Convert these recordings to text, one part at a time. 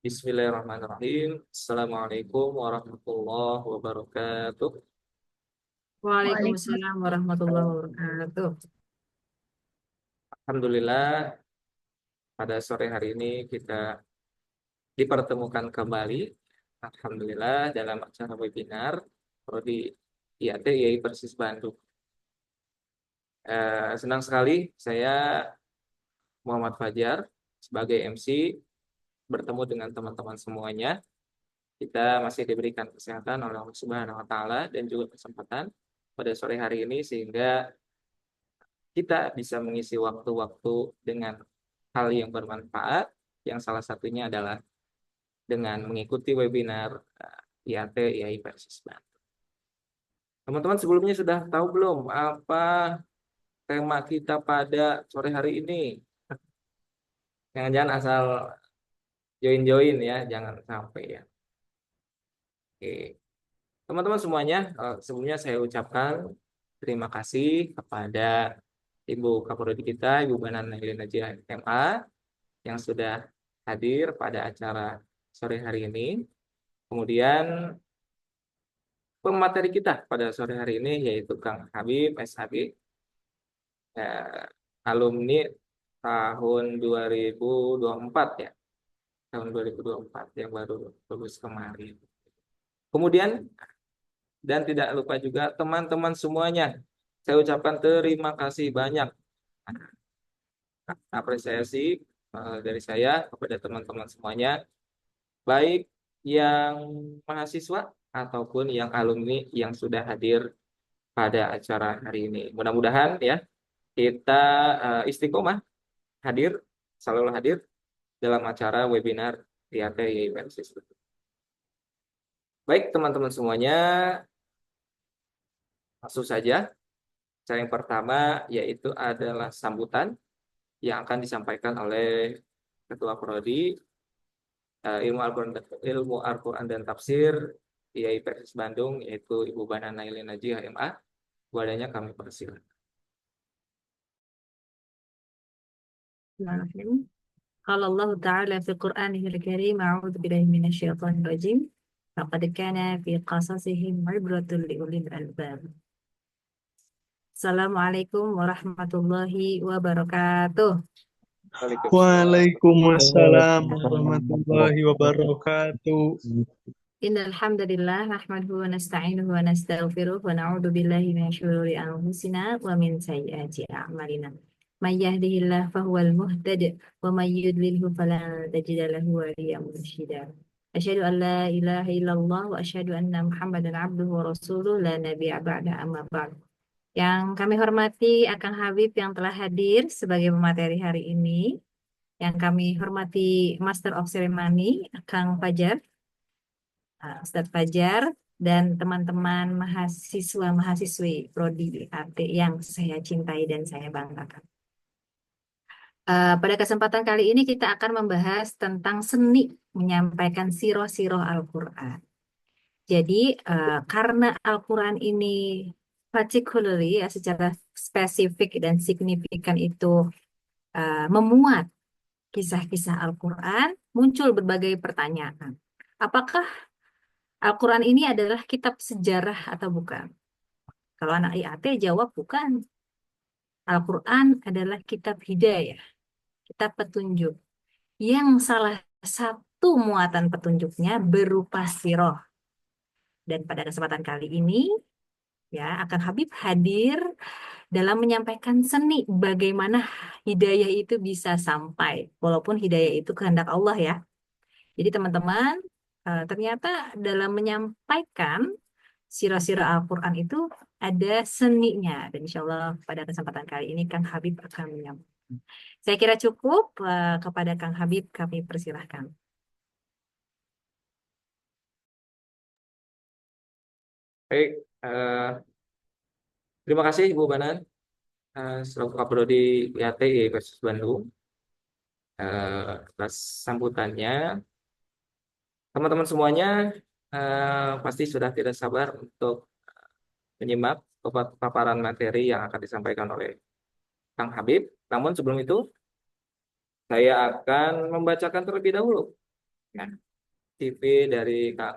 Bismillahirrahmanirrahim. Assalamualaikum warahmatullahi wabarakatuh. Waalaikumsalam. Waalaikumsalam Warahmatullahi wabarakatuh. Alhamdulillah, pada sore hari ini kita dipertemukan kembali. Alhamdulillah dalam acara webinar Prodi IAT YAI Persis Bandung. Senang sekali saya Muhammad Fajar sebagai MC bertemu dengan teman-teman semuanya. Kita masih diberikan kesehatan oleh Allah Subhanahu wa taala dan juga kesempatan pada sore hari ini sehingga kita bisa mengisi waktu-waktu dengan hal yang bermanfaat, yang salah satunya adalah dengan mengikuti webinar IAT IAI Persis Bandung. Teman-teman sebelumnya sudah tahu belum apa tema kita pada sore hari ini? Jangan-jangan asal join-join ya, jangan sampai ya. Oke. Teman-teman semuanya, sebelumnya saya ucapkan terima kasih kepada Ibu Kapolri kita, Ibu Banan Nailin Najiyah MA, yang sudah hadir pada acara sore hari ini. Kemudian pemateri kita pada sore hari ini yaitu Kang Habib SHB, eh, alumni tahun 2024 ya, tahun 2024 yang baru lulus kemarin. Kemudian dan tidak lupa juga teman-teman semuanya, saya ucapkan terima kasih banyak apresiasi dari saya kepada teman-teman semuanya, baik yang mahasiswa ataupun yang alumni yang sudah hadir pada acara hari ini. Mudah-mudahan ya kita istiqomah hadir, selalu hadir dalam acara webinar IAT Event System. Baik teman-teman semuanya, langsung saja. Cara yang pertama yaitu adalah sambutan yang akan disampaikan oleh Ketua Prodi Ilmu Al-Quran dan Tafsir IAI Persis Bandung, yaitu Ibu Banan Nailin Najiyah MA. Wadahnya kami persilakan. Bismillahirrahmanirrahim. Qala Allah Ta'ala fi Qur'anihil Karim, a'udzu billahi minasyaitonir rajim. Laqad kana fi qasasihim 'ibratun liulil albab. Assalamualaikum warahmatullahi wabarakatuh. Waalaikumsalam. Waalaikumsalam warahmatullahi wabarakatuh. Innal hamdalillah nahmaduhu wa nasta'inuhu wa nastaghfiruh wa na'udzu billahi min syururi anfusina wa min sayyiati a'malina. May yahdihillahu fahuwal muhtadi wa may yudlilhu falan tajida lahu waliyyan mursyida. Asyhadu an la ilaha illallah wa asyhadu anna Muhammadan abduhu wa rasuluh la nabiyya ba'da amma ba'd. Yang kami hormati Akang Habib yang telah hadir sebagai pemateri hari ini, yang kami hormati Master of Ceremony Akang Fajar, Ustadz Fajar, dan teman-teman mahasiswa-mahasiswi Prodi AT yang saya cintai dan saya banggakan. Pada kesempatan kali ini kita akan membahas tentang seni menyampaikan siroh-siroh Al-Quran. Jadi, karena Al-Quran ini particularly ya secara spesifik dan signifikan itu memuat kisah-kisah Al-Quran, muncul berbagai pertanyaan. Apakah Al-Quran ini adalah kitab sejarah atau bukan? Kalau anak IAT jawab bukan. Al-Quran adalah kitab hidayah, kitab petunjuk. Yang salah satu muatan petunjuknya berupa siroh. Dan pada kesempatan kali ini, ya, akan Habib hadir dalam menyampaikan seni bagaimana hidayah itu bisa sampai. Walaupun hidayah itu kehendak Allah ya. Jadi teman-teman, ternyata dalam menyampaikan sirah-sirah Al-Quran itu ada seninya. Dan insya Allah pada kesempatan kali ini Kang Habib akan menyampaikan. Saya kira cukup, kepada Kang Habib kami persilahkan. Baik, terima kasih Ibu Banan selaku Kaprodi IAT IAI Persis Bandung atas sambutannya. Teman-teman semuanya pasti sudah tidak sabar untuk menyimak paparan materi yang akan disampaikan oleh Kang Habib. Namun sebelum itu, saya akan membacakan terlebih dahulu ya, CV dari Kak.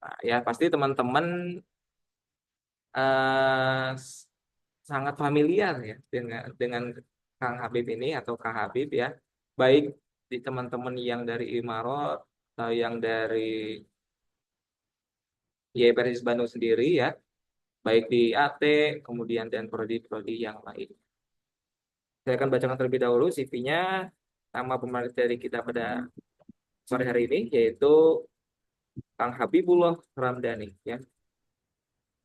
Nah, ya pasti teman-teman eh, sangat familiar ya dengan Kang Habib ini atau Kak Habib ya, baik di teman-teman yang dari Imarot atau yang dari YPRS Bandung sendiri ya, baik di AT kemudian dan prodi-prodi yang lain. Saya akan bacakan terlebih dahulu CV-nya. Nama pemateri kita pada sore hari ini yaitu Kang Habibullah Ramdhani ya.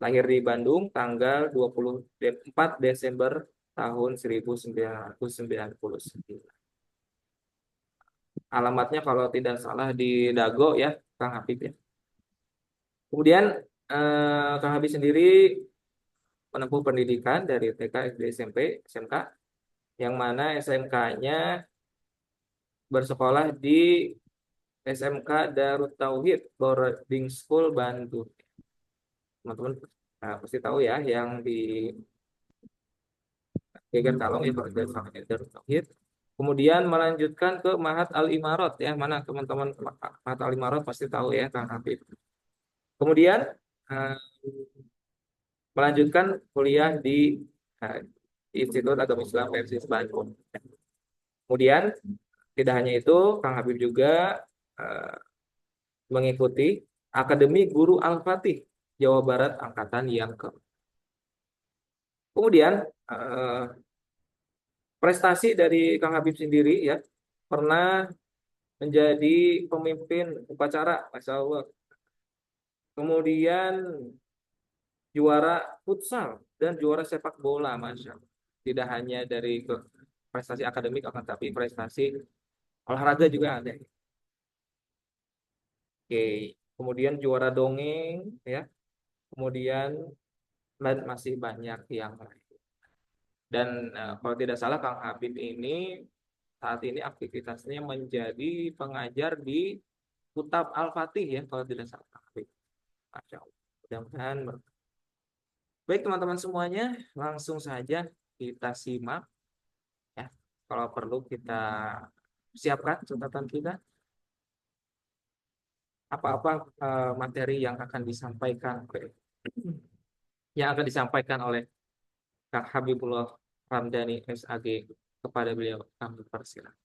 Lahir di Bandung tanggal 24 Desember tahun 1999. Alamatnya kalau tidak salah di Dago ya, Kang Habib ya. Kemudian Kang Habib sendiri menempuh pendidikan dari TK, SD, SMP, SMK, yang mana SMK-nya bersekolah di SMK Darut Tauhid Boarding School Bandung. Teman-teman pasti tahu ya, yang di Geger Kalong ya, Darut Tauhid. Kemudian melanjutkan ke Mahat Al Imarot ya, mana teman-teman Mahat Al Imarot pasti tahu ya, Kang Habib. Kemudian eh, melanjutkan kuliah di eh, Institut Agama Islam Persis Bandung. Kemudian tidak hanya itu, Kang Habib juga eh, mengikuti Akademi Guru Al-Fatih Jawa Barat angkatan yang ke. Kemudian eh, prestasi dari Kang Habib sendiri ya, pernah menjadi pemimpin upacara, Masya Allah. Kemudian juara futsal dan juara sepak bola, Masya Allah. Tidak hanya dari prestasi akademik, akan tapi prestasi olahraga juga ada. Oke, kemudian juara dongeng, ya. Kemudian dan masih banyak yang lain. Dan kalau tidak salah Kang Habib ini saat ini aktivitasnya menjadi pengajar di Kutab Al-Fatih ya, kalau tidak salah Kang Habib. Masya Allah. Mudah-mudahan baik teman-teman semuanya, langsung saja kita simak ya. Kalau perlu kita siapkan catatan kita apa-apa materi yang akan disampaikan oleh Kak Habibullah Ramdhani SAG kepada beliau. Kami persilakan.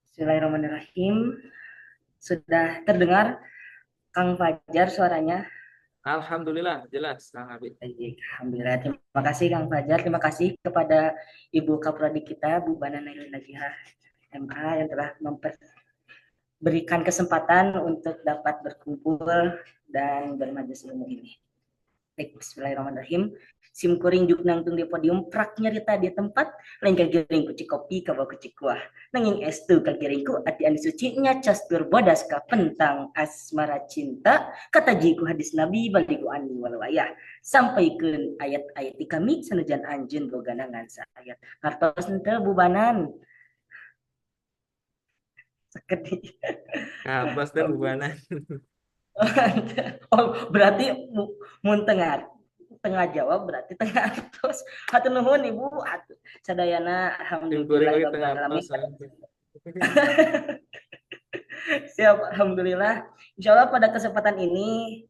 Bismillahirrahmanirrahim. Sudah terdengar Kang Fajar suaranya? Alhamdulillah jelas Kang Habib. Baik, alhamdulillah. Terima kasih Kang Fajar. Terima kasih kepada Ibu Kaprodi kita, Bu Bana Nailul Najihah MA yang telah memberikan kesempatan untuk dapat berkumpul dan bermajelis ilmu ini. Baik, bismillahirrahmanirrahim. Sim kuring juk nangtung di podium prak nyerita di tempat lain kagiring kuci kopi kawa kuci kuah nanging estu kagiringku ati anu suci nyacas berbodas ka pentang asmara cinta kata jiku hadis nabi baliku ani walwayah sampaikeun ayat-ayat di kami sanujan anjeun boga nangan saayat hartos henteu bubanan sakedi. Abbas dan Bubana. Oh, berarti mun tengah jawab berarti tengah atos. Hatur nuhun Ibu. Sadayana Tim kuring lagi alhamdulillah tengah alamin. atas. Siap, alhamdulillah. Insya Allah pada kesempatan ini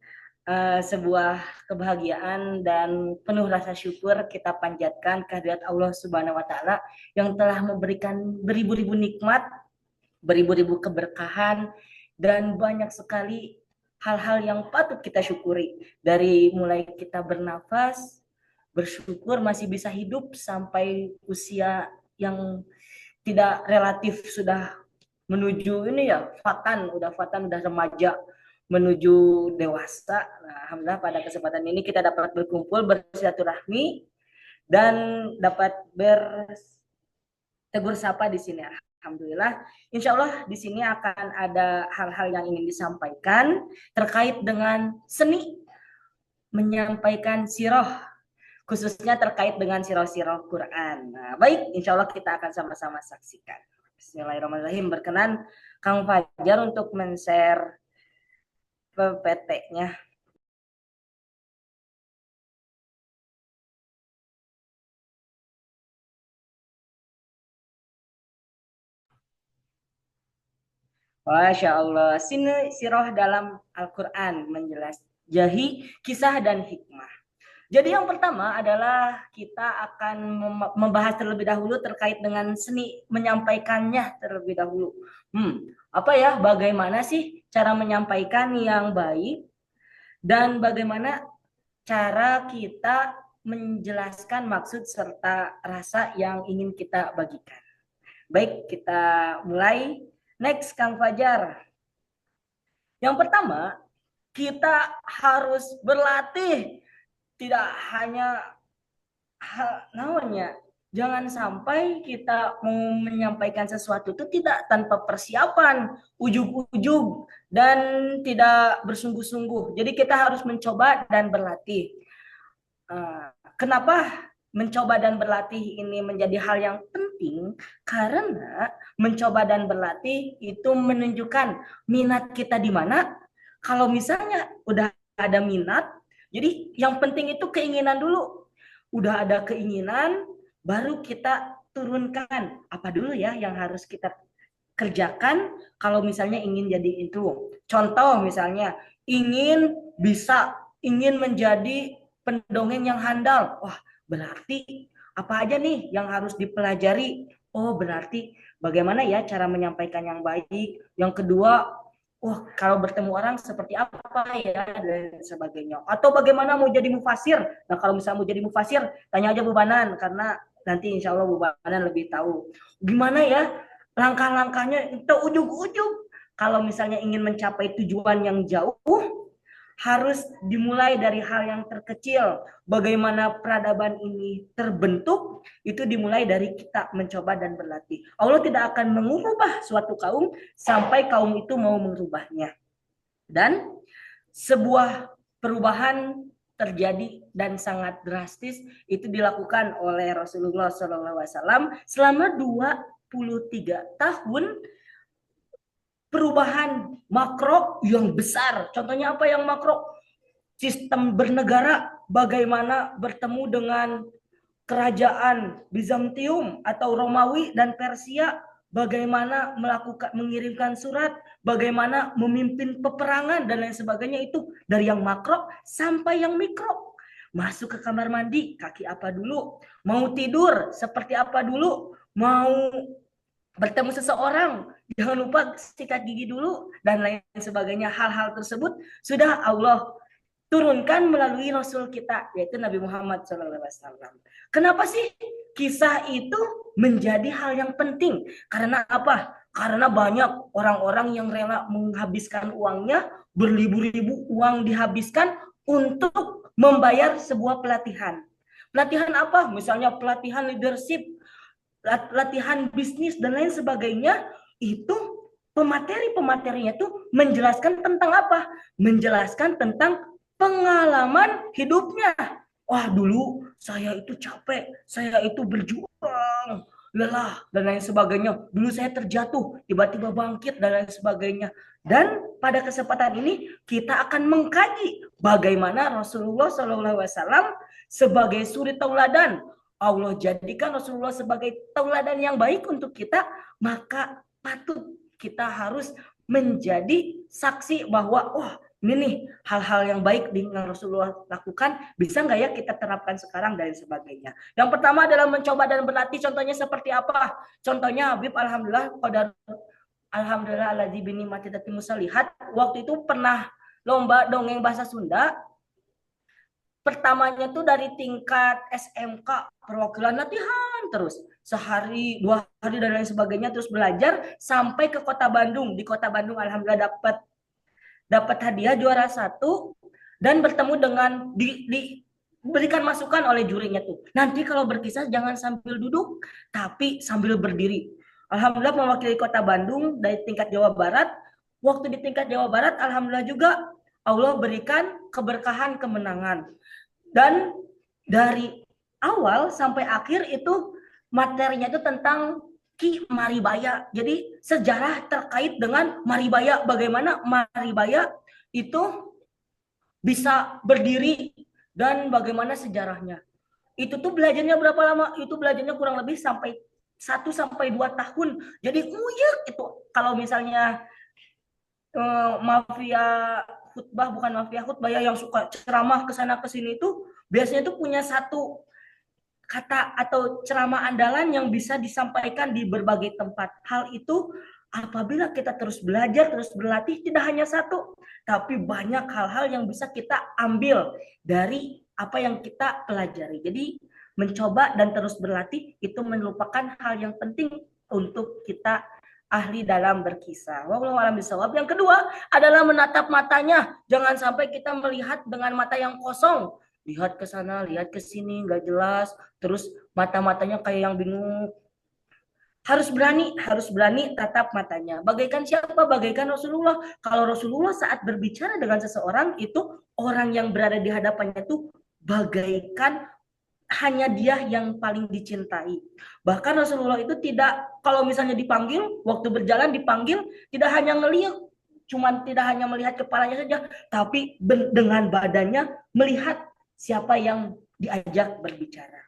sebuah kebahagiaan dan penuh rasa syukur kita panjatkan kehadirat Allah Subhanahu wa taala yang telah memberikan beribu-ribu nikmat, beribu-ribu keberkahan dan banyak sekali hal-hal yang patut kita syukuri, dari mulai kita bernafas, bersyukur masih bisa hidup sampai usia yang tidak relatif sudah menuju ini ya fatan udah remaja menuju dewasa. Nah, alhamdulillah pada kesempatan ini kita dapat berkumpul bersilaturahmi dan dapat bertegur sapa di sini. Alhamdulillah, insya Allah di sini akan ada hal-hal yang ingin disampaikan terkait dengan seni menyampaikan siroh, khususnya terkait dengan siroh-siroh Quran. Nah, baik, insya Allah kita akan sama-sama saksikan. Bismillahirrahmanirrahim. Berkenan Kang Fajar untuk men-share PPT-nya. Masya Allah, sini sirah dalam Al-Quran menjelajahi kisah dan hikmah. Jadi yang pertama adalah kita akan membahas terlebih dahulu terkait dengan seni menyampaikannya terlebih dahulu. Apa ya, bagaimana sih cara menyampaikan yang baik dan bagaimana cara kita menjelaskan maksud serta rasa yang ingin kita bagikan. Baik, kita mulai. Next, Kang Fajar. Yang pertama, kita harus berlatih. Tidak hanya namanya, jangan sampai kita mau menyampaikan sesuatu itu tidak tanpa persiapan, ujug-ujug, dan tidak bersungguh-sungguh. Jadi kita harus mencoba dan berlatih. Kenapa mencoba dan berlatih ini menjadi hal yang penting? Karena mencoba dan berlatih itu menunjukkan minat kita di mana. Kalau misalnya udah ada minat, jadi yang penting itu keinginan dulu. Udah ada keinginan, baru kita turunkan apa dulu ya yang harus kita kerjakan kalau misalnya ingin jadi itu. Contoh misalnya ingin menjadi pendongeng yang handal. Wah, berarti apa aja nih yang harus dipelajari? Oh, berarti bagaimana ya cara menyampaikan yang baik. Yang kedua, kalau bertemu orang seperti apa ya dan sebagainya. Atau bagaimana mau jadi mufasir. Nah, kalau misalnya mau jadi mufasir, tanya aja Bu Banan karena nanti insya Allah Bu Banan lebih tahu. Gimana ya langkah-langkahnya itu ujung-ujung. Kalau misalnya ingin mencapai tujuan yang jauh, harus dimulai dari hal yang terkecil. Bagaimana peradaban ini terbentuk, itu dimulai dari kita mencoba dan berlatih. Allah tidak akan mengubah suatu kaum sampai kaum itu mau mengubahnya. Dan sebuah perubahan terjadi dan sangat drastis itu dilakukan oleh Rasulullah SAW selama 23 tahun. Perubahan makro yang besar. Contohnya apa yang makro? Sistem bernegara, bagaimana bertemu dengan kerajaan Bizantium atau Romawi dan Persia, bagaimana mengirimkan surat, bagaimana memimpin peperangan dan lain sebagainya. Itu dari yang makro sampai yang mikro. Masuk ke kamar mandi, kaki apa dulu? Mau tidur, seperti apa dulu? Mau bertemu seseorang, jangan lupa sikat gigi dulu dan lain sebagainya. Hal-hal tersebut sudah Allah turunkan melalui Rasul kita, yaitu Nabi Muhammad SAW. Kenapa sih kisah itu menjadi hal yang penting? Karena apa? Karena banyak orang-orang yang rela menghabiskan uangnya, berlibu-ribu uang dihabiskan untuk membayar sebuah pelatihan. Pelatihan apa? Misalnya pelatihan leadership, latihan bisnis dan lain sebagainya. Itu pemateri-pematerinya tuh menjelaskan tentang apa? Menjelaskan tentang pengalaman hidupnya. Wah, dulu saya itu capek, saya itu berjuang, lelah dan lain sebagainya. Dulu saya terjatuh, tiba-tiba bangkit dan lain sebagainya. Dan pada kesempatan ini kita akan mengkaji bagaimana Rasulullah SAW sebagai suri tauladan. Allah jadikan Rasulullah sebagai tauladan yang baik untuk kita, maka patut kita harus menjadi saksi bahwa ini nih hal-hal yang baik yang Rasulullah lakukan, bisa nggak ya kita terapkan sekarang dan sebagainya. Yang pertama adalah mencoba dan berlatih. Contohnya seperti apa? Contohnya Habib alhamdulillah aladzi bini mati tati musalihat, waktu itu pernah lomba dongeng bahasa Sunda. Pertamanya tuh dari tingkat SMK, perwakilan latihan terus sehari 2 hari dan lain sebagainya, terus belajar sampai ke Kota Bandung. Di Kota Bandung alhamdulillah dapat hadiah juara 1 dan bertemu dengan diberikan masukan oleh jurinya tuh. Nanti kalau berkisah jangan sambil duduk tapi sambil berdiri. Alhamdulillah mewakili Kota Bandung dari tingkat Jawa Barat. Waktu di tingkat Jawa Barat alhamdulillah juga Allah berikan keberkahan kemenangan. Dan dari awal sampai akhir itu materinya itu tentang Ki Maribaya. Jadi sejarah terkait dengan Maribaya, bagaimana Maribaya itu bisa berdiri dan bagaimana sejarahnya. Itu tuh belajarnya berapa lama? Itu belajarnya kurang lebih sampai 1 sampai 2 tahun. Jadi nguyek itu kalau misalnya mafia khutbah, bukan mafia khutbah ya, yang suka ceramah ke sana ke sini itu biasanya tuh punya satu kata atau ceramah andalan yang bisa disampaikan di berbagai tempat. Hal itu apabila kita terus belajar, terus berlatih, tidak hanya satu, tapi banyak hal-hal yang bisa kita ambil dari apa yang kita pelajari. Jadi mencoba dan terus berlatih itu merupakan hal yang penting untuk kita ahli dalam berkisah. Wallahu a'lam bishawab. Yang kedua adalah menatap matanya. Jangan sampai kita melihat dengan mata yang kosong. Lihat ke sana, lihat ke sini, nggak jelas. Terus mata-matanya kayak yang bingung. Harus berani tatap matanya. Bagaikan siapa? Bagaikan Rasulullah. Kalau Rasulullah saat berbicara dengan seseorang, itu orang yang berada di hadapannya itu bagaikan hanya dia yang paling dicintai. Bahkan Rasulullah itu tidak, kalau misalnya dipanggil, waktu berjalan dipanggil, tidak hanya ngelihat, tidak hanya melihat kepalanya saja, tapi dengan badannya melihat siapa yang diajak berbicara.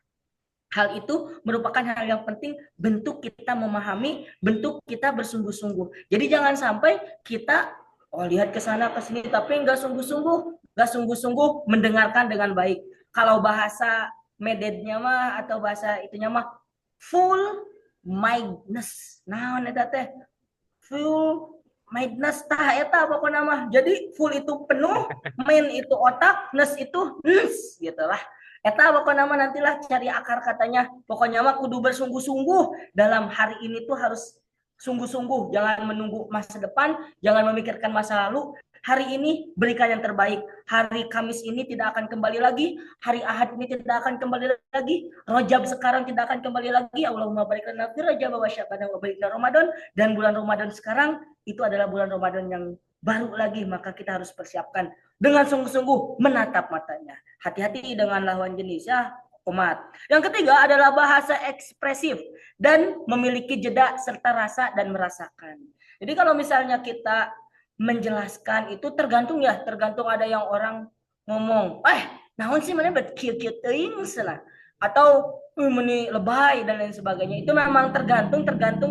Hal itu merupakan hal yang penting, bentuk kita memahami, bentuk kita bersungguh-sungguh. Jadi jangan sampai kita lihat ke sana ke sini tapi nggak sungguh-sungguh mendengarkan dengan baik. Kalau bahasa medednya mah atau bahasa itunya mah full mindedness. Nah, eta teh full mindedness tah eta pokoknya mah. Jadi full itu penuh, mind itu otak, ness itu gitulah. Eta pokoknya mah nantilah cari akar katanya. Pokoknya mah kudu bersungguh-sungguh dalam hari ini tuh harus sungguh-sungguh, jangan menunggu masa depan, jangan memikirkan masa lalu. Hari ini berikan yang terbaik. Hari Kamis ini tidak akan kembali lagi. Hari Ahad ini tidak akan kembali lagi. Rajab sekarang tidak akan kembali lagi. Allahumma barik lana fi Rajab wa Sya'ban wa barik lana Ramadan. Dan bulan Ramadan sekarang itu adalah bulan Ramadan yang baru lagi, maka kita harus persiapkan dengan sungguh-sungguh menatap matanya. Hati-hati dengan lawan jenis ya, umat. Yang ketiga adalah bahasa ekspresif dan memiliki jeda serta rasa dan merasakan. Jadi kalau misalnya kita menjelaskan itu tergantung ada yang orang ngomong, naon sih mana bet kieu-kieu teuing cenah, atau meni lebay dan lain sebagainya. Itu memang tergantung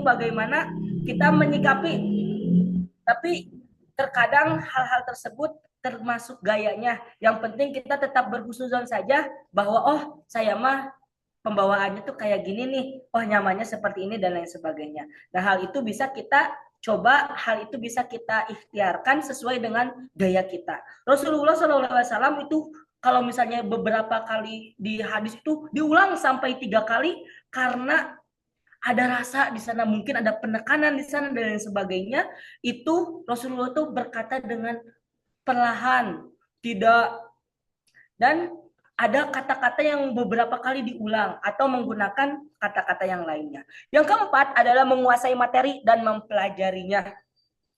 bagaimana kita menyikapi. Tapi terkadang hal-hal tersebut termasuk gayanya. Yang penting kita tetap berhusnuzon saja bahwa saya mah pembawaannya tuh kayak gini nih, nyamannya seperti ini dan lain sebagainya. Nah, hal itu bisa kita coba, hal itu bisa kita ikhtiarkan sesuai dengan gaya kita. Rasulullah SAW itu kalau misalnya beberapa kali di hadis itu diulang sampai 3 kali karena ada rasa di sana, mungkin ada penekanan di sana dan lain sebagainya. Itu Rasulullah tuh berkata dengan perlahan, tidak, dan ada kata-kata yang beberapa kali diulang atau menggunakan kata-kata yang lainnya. Yang keempat adalah menguasai materi dan mempelajarinya.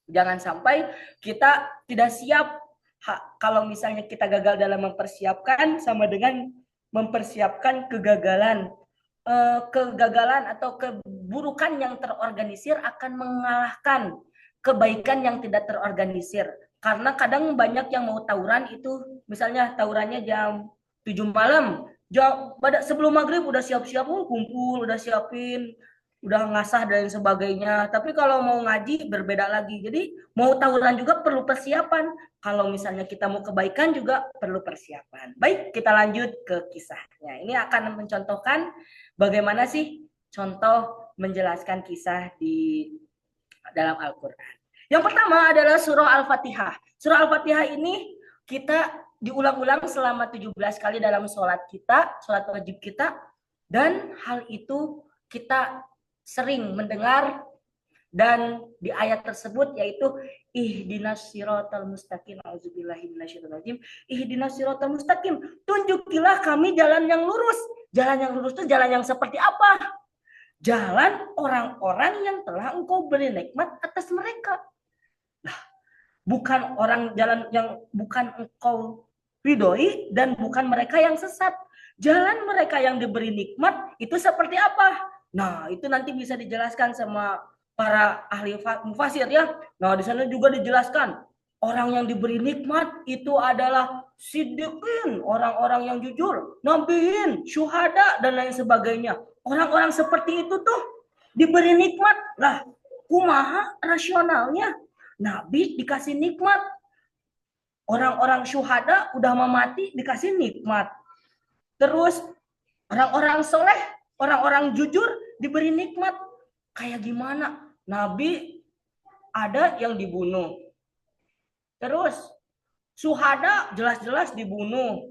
Jangan sampai kita tidak siap. Kalau misalnya kita gagal dalam mempersiapkan, sama dengan mempersiapkan kegagalan. Kegagalan atau keburukan yang terorganisir akan mengalahkan kebaikan yang tidak terorganisir. Karena kadang banyak yang mau tawuran itu, misalnya tawurannya jam 7 malam, sebelum maghrib udah siap-siap, kumpul, udah siapin, udah ngasah dan sebagainya. Tapi kalau mau ngaji berbeda lagi. Jadi mau tawuran juga perlu persiapan. Kalau misalnya kita mau kebaikan juga perlu persiapan. Baik, kita lanjut ke kisahnya. Ini akan mencontohkan bagaimana sih contoh menjelaskan kisah di dalam Al-Quran. Yang pertama adalah surah Al-Fatihah. Surah Al-Fatihah ini kita diulang-ulang selama 17 kali dalam sholat kita, sholat wajib kita. Dan hal itu kita sering mendengar, dan di ayat tersebut yaitu ihdinas siratal mustaqim, auzubillahi minasyaitonir rajim, ihdinas siratal mustaqim, tunjukilah kami jalan yang lurus. Jalan yang lurus itu jalan yang seperti apa? Jalan orang-orang yang telah engkau beri nikmat atas mereka. Nah, bukan orang jalan yang bukan engkau ridhoi dan bukan mereka yang sesat. Jalan mereka yang diberi nikmat itu seperti apa? Nah, itu nanti bisa dijelaskan sama para ahli mufasir ya. Nah, di sana juga dijelaskan orang yang diberi nikmat itu adalah siddiqin, orang-orang yang jujur, nabiin, syuhada dan lain sebagainya. Orang-orang seperti itu tuh diberi nikmat. Lah, kumaha rasionalnya? Nabi dikasih nikmat. Orang-orang syuhada udah mau mati dikasih nikmat. Terus orang-orang soleh, orang-orang jujur diberi nikmat. Kayak gimana? Nabi ada yang dibunuh. Terus syuhada jelas-jelas dibunuh.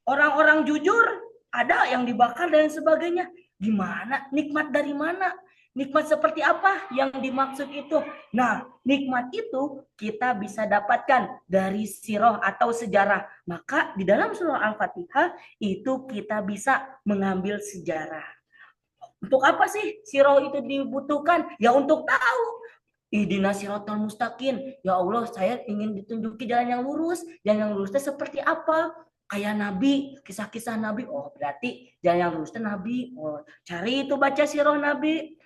Orang-orang jujur ada yang dibakar dan sebagainya. Gimana? Nikmat dari mana? Nikmat seperti apa yang dimaksud itu? Nah, nikmat itu kita bisa dapatkan dari sirah atau sejarah. Maka di dalam surah Al-Fatihah itu kita bisa mengambil sejarah. Untuk apa sih sirah itu dibutuhkan? Ya untuk tahu. Ihdinas siratal mustaqim. Ya Allah, saya ingin ditunjuki jalan yang lurus. Jalan yang lurusnya seperti apa? Kayak Nabi, kisah-kisah Nabi. Oh, berarti jalan yang lurusnya Nabi. Oh, cari itu baca sirah Nabi.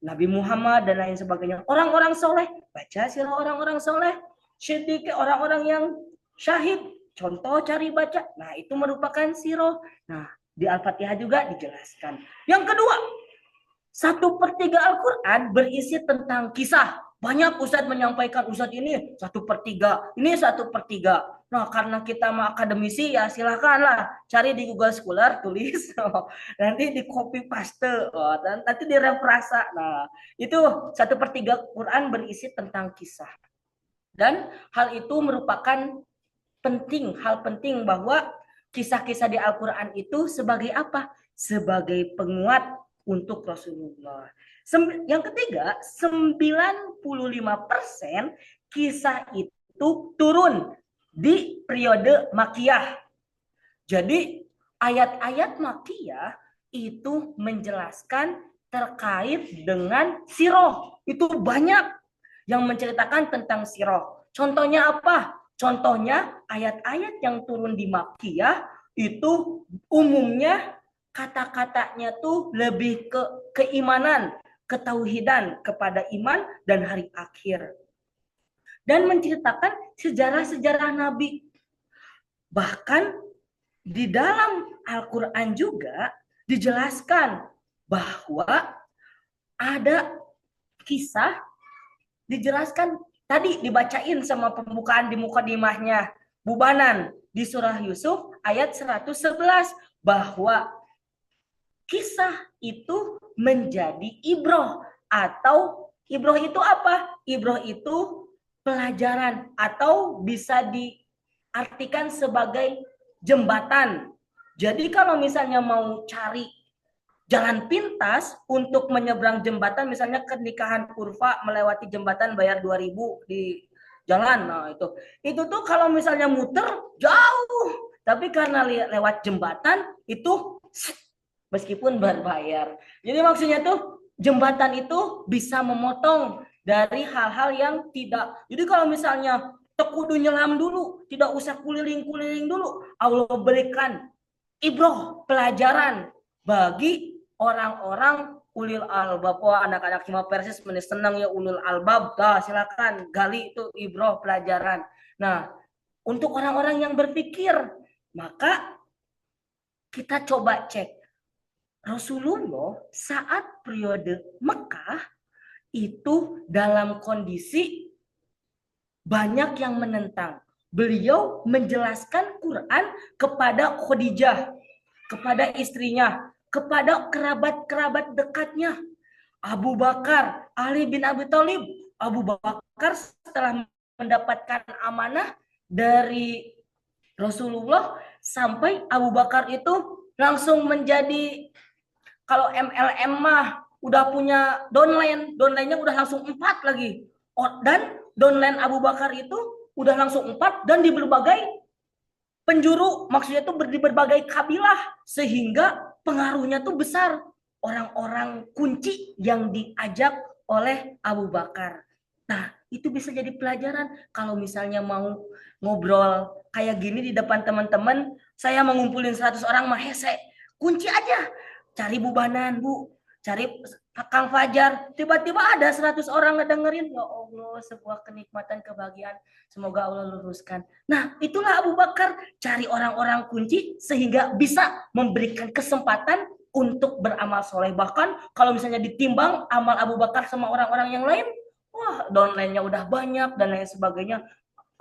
Nabi Muhammad dan lain sebagainya. Orang-orang soleh, baca sirah orang-orang soleh. Syediki orang-orang yang syahid. Contoh cari baca. Nah, itu merupakan sirah. Nah, di Al-Fatihah juga dijelaskan. Yang kedua, 1/3 Al-Quran berisi tentang kisah. Banyak Ustadz menyampaikan, Ustadz ini 1/3, ini 1/3. Nah, karena kita mau akademisi ya silakanlah cari di Google Scholar, tulis, nanti di copy paste, dan nanti direfrasa. Nah, itu 1/3 Quran berisi tentang kisah. Dan hal itu merupakan penting, hal penting bahwa kisah-kisah di Al-Quran itu sebagai apa? Sebagai penguat untuk Rasulullah. Yang ketiga, 95% kisah itu turun di periode Makkiyah. Jadi ayat-ayat Makkiyah itu menjelaskan terkait dengan sirah. Itu banyak yang menceritakan tentang sirah. Contohnya apa? Contohnya ayat-ayat yang turun di Makkiyah itu umumnya kata-katanya tuh lebih ke keimanan, ketauhidan kepada iman dan hari akhir. Dan menceritakan sejarah-sejarah Nabi. Bahkan di dalam Al-Quran juga dijelaskan bahwa ada kisah, dijelaskan tadi dibacain sama pembukaan di mukadimahnya Bubanan di surah Yusuf ayat 111 bahwa kisah itu menjadi ibroh, atau ibroh itu apa? Ibroh itu pelajaran atau bisa diartikan sebagai jembatan. Jadi kalau misalnya mau cari jalan pintas untuk menyeberang jembatan, misalnya ke nikahan kurva melewati jembatan bayar 2.000 di jalan, nah itu tuh kalau misalnya muter jauh, tapi karena lewat jembatan itu meskipun berbayar. Jadi maksudnya tuh jembatan itu bisa memotong dari hal-hal yang tidak. Jadi kalau misalnya kudu nyelam dulu, tidak usah kuliling-kuliling dulu. Allah berikan ibroh, pelajaran bagi orang-orang ulil albab. Wah, anak-anak Hima Persis senang ya ulil albab. Nah, silakan gali itu ibroh, pelajaran. Nah, untuk orang-orang yang berpikir, maka kita coba cek. Rasulullah saat periode Mekah itu dalam kondisi banyak yang menentang. Beliau menjelaskan Quran kepada Khadijah, kepada istrinya, kepada kerabat-kerabat dekatnya. Abu Bakar, Ali bin Abi Thalib. Abu Bakar setelah mendapatkan amanah dari Rasulullah, sampai Abu Bakar itu langsung menjadi, kalau MLM mah udah punya downline-nya udah langsung 4 lagi. Dan downline Abu Bakar itu udah langsung 4 dan di berbagai penjuru, maksudnya tuh di berbagai kabilah, sehingga pengaruhnya tuh besar. Orang-orang kunci yang diajak oleh Abu Bakar. Nah, itu bisa jadi pelajaran. Kalau misalnya mau ngobrol kayak gini di depan teman-teman, saya mau ngumpulin 100 orang mah hese. Kunci aja. Cari Bubanan, Bu. Cari Kang Fajar. Tiba-tiba ada 100 orang ngedengerin. Ya Allah, sebuah kenikmatan, kebahagiaan. Semoga Allah luruskan. Nah, itulah Abu Bakar. Cari orang-orang kunci sehingga bisa memberikan kesempatan untuk beramal soleh. Bahkan kalau misalnya ditimbang amal Abu Bakar sama orang-orang yang lain, wah, Wah, downline-nya udah banyak dan lain sebagainya.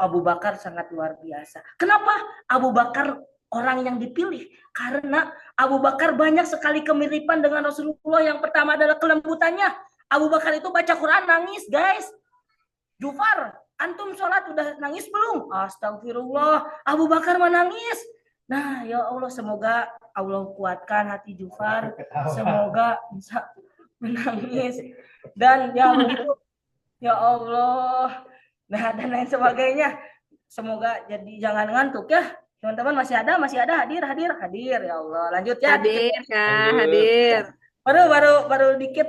Abu Bakar sangat luar biasa. Kenapa Abu Bakar orang yang dipilih? Karena Abu Bakar banyak sekali kemiripan dengan Rasulullah. Yang pertama adalah kelembutannya. Abu Bakar itu baca Quran nangis, guys. Jufar, antum sholat udah nangis belum? Astagfirullah, Abu Bakar menangis. Nah, ya Allah, semoga Allah kuatkan hati Jufar. Semoga bisa menangis. Dan ya begitu, ya Allah. Nah, dan lain sebagainya. Semoga jadi jangan ngantuk ya. Teman-teman masih ada hadir ya Allah. Lanjut ya. Hadir, Kak, Lanjut. hadir. Baru dikit.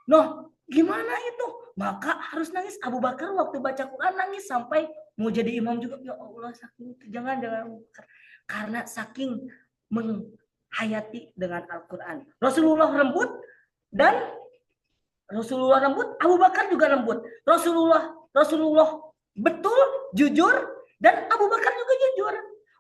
Noh, gimana itu? Maka harus nangis. Abu Bakar waktu baca Quran nangis sampai mau jadi imam juga. Ya Allah, saking jangan Abu Bakar. Karena saking menghayati dengan Al-Quran. Rasulullah lembut dan Abu Bakar juga lembut. Rasulullah betul, jujur, dan Abu Bakar juga jujur.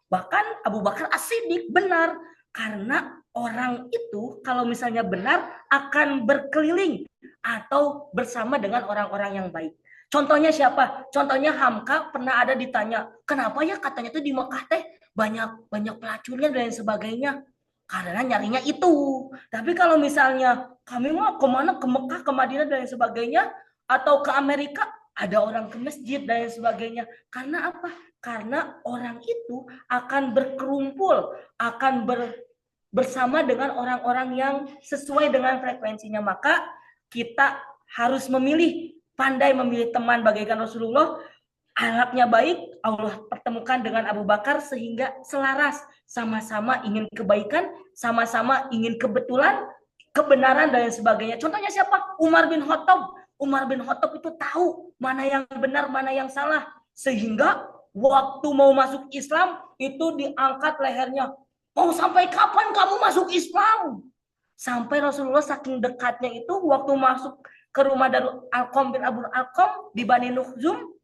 Bahkan Abu Bakar as-Siddiq benar. Karena orang itu kalau misalnya benar akan berkeliling atau bersama dengan orang-orang yang baik. Contohnya siapa? Contohnya Hamka pernah ada ditanya, kenapa ya katanya tuh di Mekah teh banyak pelacurnya dan sebagainya. Karena nyarinya itu. Tapi kalau misalnya kami mau kemana, ke Mekah, ke Madinah dan sebagainya, atau ke Amerika, ada orang ke masjid dan sebagainya. Karena apa? Karena orang itu akan berkerumpul, akan bersama dengan orang-orang yang sesuai dengan frekuensinya. Maka kita harus pandai memilih teman bagaikan Rasulullah. Anaknya baik, Allah pertemukan dengan Abu Bakar sehingga selaras, sama-sama ingin kebaikan, sama-sama ingin kebenaran dan sebagainya. Contohnya siapa? Umar bin Khattab. Umar bin Khattab itu tahu mana yang benar, mana yang salah, sehingga waktu mau masuk Islam itu diangkat lehernya. Mau sampai kapan kamu masuk Islam? Sampai Rasulullah saking dekatnya itu waktu masuk ke rumah Darul Arqam bin Abdul Arqam di Bani Nukhzum,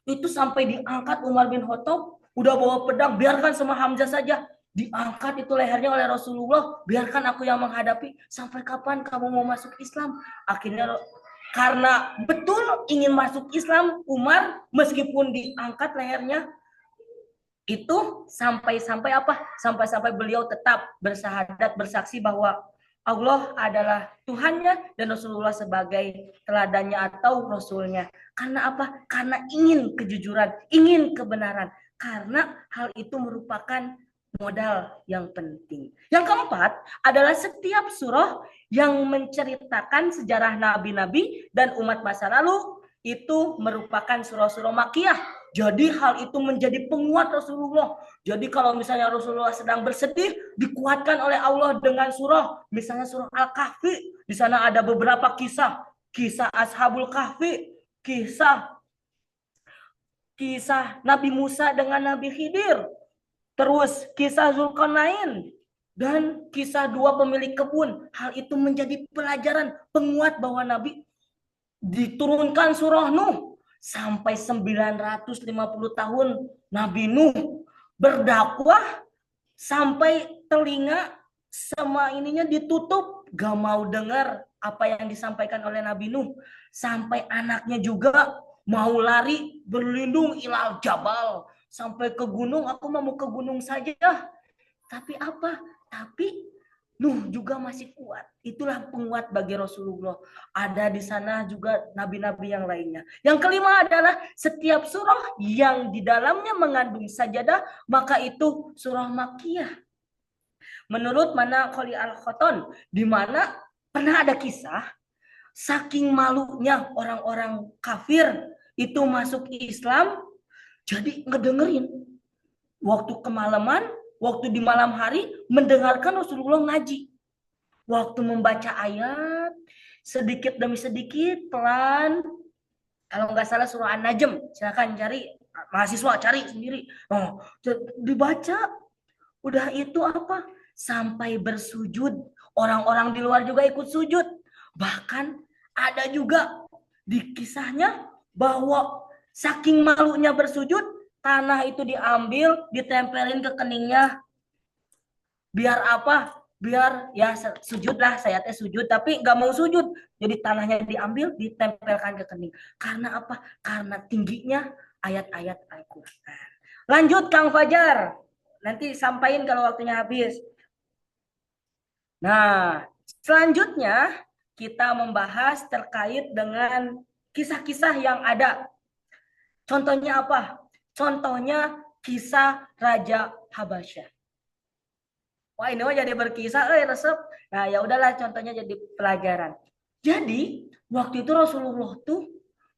itu sampai diangkat Umar bin Khattab, udah bawa pedang, biarkan sama Hamzah saja. Diangkat itu lehernya oleh Rasulullah, biarkan aku yang menghadapi. Sampai kapan kamu mau masuk Islam? Akhirnya karena betul ingin masuk Islam, Umar meskipun diangkat lehernya, itu sampai-sampai apa? Sampai-sampai beliau tetap bersyahadat, bersaksi bahwa Allah adalah Tuhannya dan Rasulullah sebagai teladannya atau Rasulnya. Karena apa? Karena ingin kejujuran, ingin kebenaran. Karena hal itu merupakan modal yang penting. Yang keempat adalah setiap surah yang menceritakan sejarah nabi-nabi dan umat masa lalu itu merupakan surah-surah Makkiyah. Jadi hal itu menjadi penguat Rasulullah. Jadi kalau misalnya Rasulullah sedang bersedih, dikuatkan oleh Allah dengan surah, misalnya surah Al-Kahfi. Di sana ada beberapa kisah Ashabul Kahfi, kisah Nabi Musa dengan Nabi Khidir, terus kisah Zulkarnain, dan kisah dua pemilik kebun. Hal itu menjadi pelajaran penguat bahwa Nabi diturunkan surah Nuh. Sampai 950 tahun Nabi Nuh berdakwah sampai telinga sama ininya ditutup, gak mau dengar apa yang disampaikan oleh Nabi Nuh. Sampai anaknya juga mau lari berlindung ilal jabal, sampai ke gunung, aku mau ke gunung saja. Tapi apa? Tapi Nuh juga masih kuat. Itulah penguat bagi Rasulullah. Ada di sana juga nabi-nabi yang lainnya. Yang kelima adalah setiap surah yang di dalamnya mengandung sajadah, maka itu surah Makkiyah. Menurut mana Qoli Al-Khoton, di mana pernah ada kisah, saking malunya orang-orang kafir itu masuk Islam, jadi ngedengerin. Waktu kemalaman, waktu di malam hari mendengarkan Rasulullah ngaji. Waktu membaca ayat sedikit demi sedikit pelan. Kalau nggak salah surah An-Najm, silakan cari, mahasiswa cari sendiri. Oh, dibaca. Udah itu apa? Sampai bersujud. Orang-orang di luar juga ikut sujud. Bahkan ada juga di kisahnya bahwa saking malunya bersujud, tanah itu diambil, ditempelin ke keningnya. Biar apa? biar ya sujud lah, saya teh sujud tapi nggak mau sujud, jadi tanahnya diambil ditempelkan ke kening. Karena apa? Karena tingginya ayat-ayat Al-Quran. Lanjut Kang Fajar, nanti sampaikan kalau waktunya habis. Nah, selanjutnya kita membahas terkait dengan kisah-kisah yang ada. Contohnya apa? Contohnya kisah Raja Habasyah. Wah, ini mah jadi berkisah, resep. Nah, ya udahlah, contohnya jadi pelajaran. Jadi, waktu itu Rasulullah tuh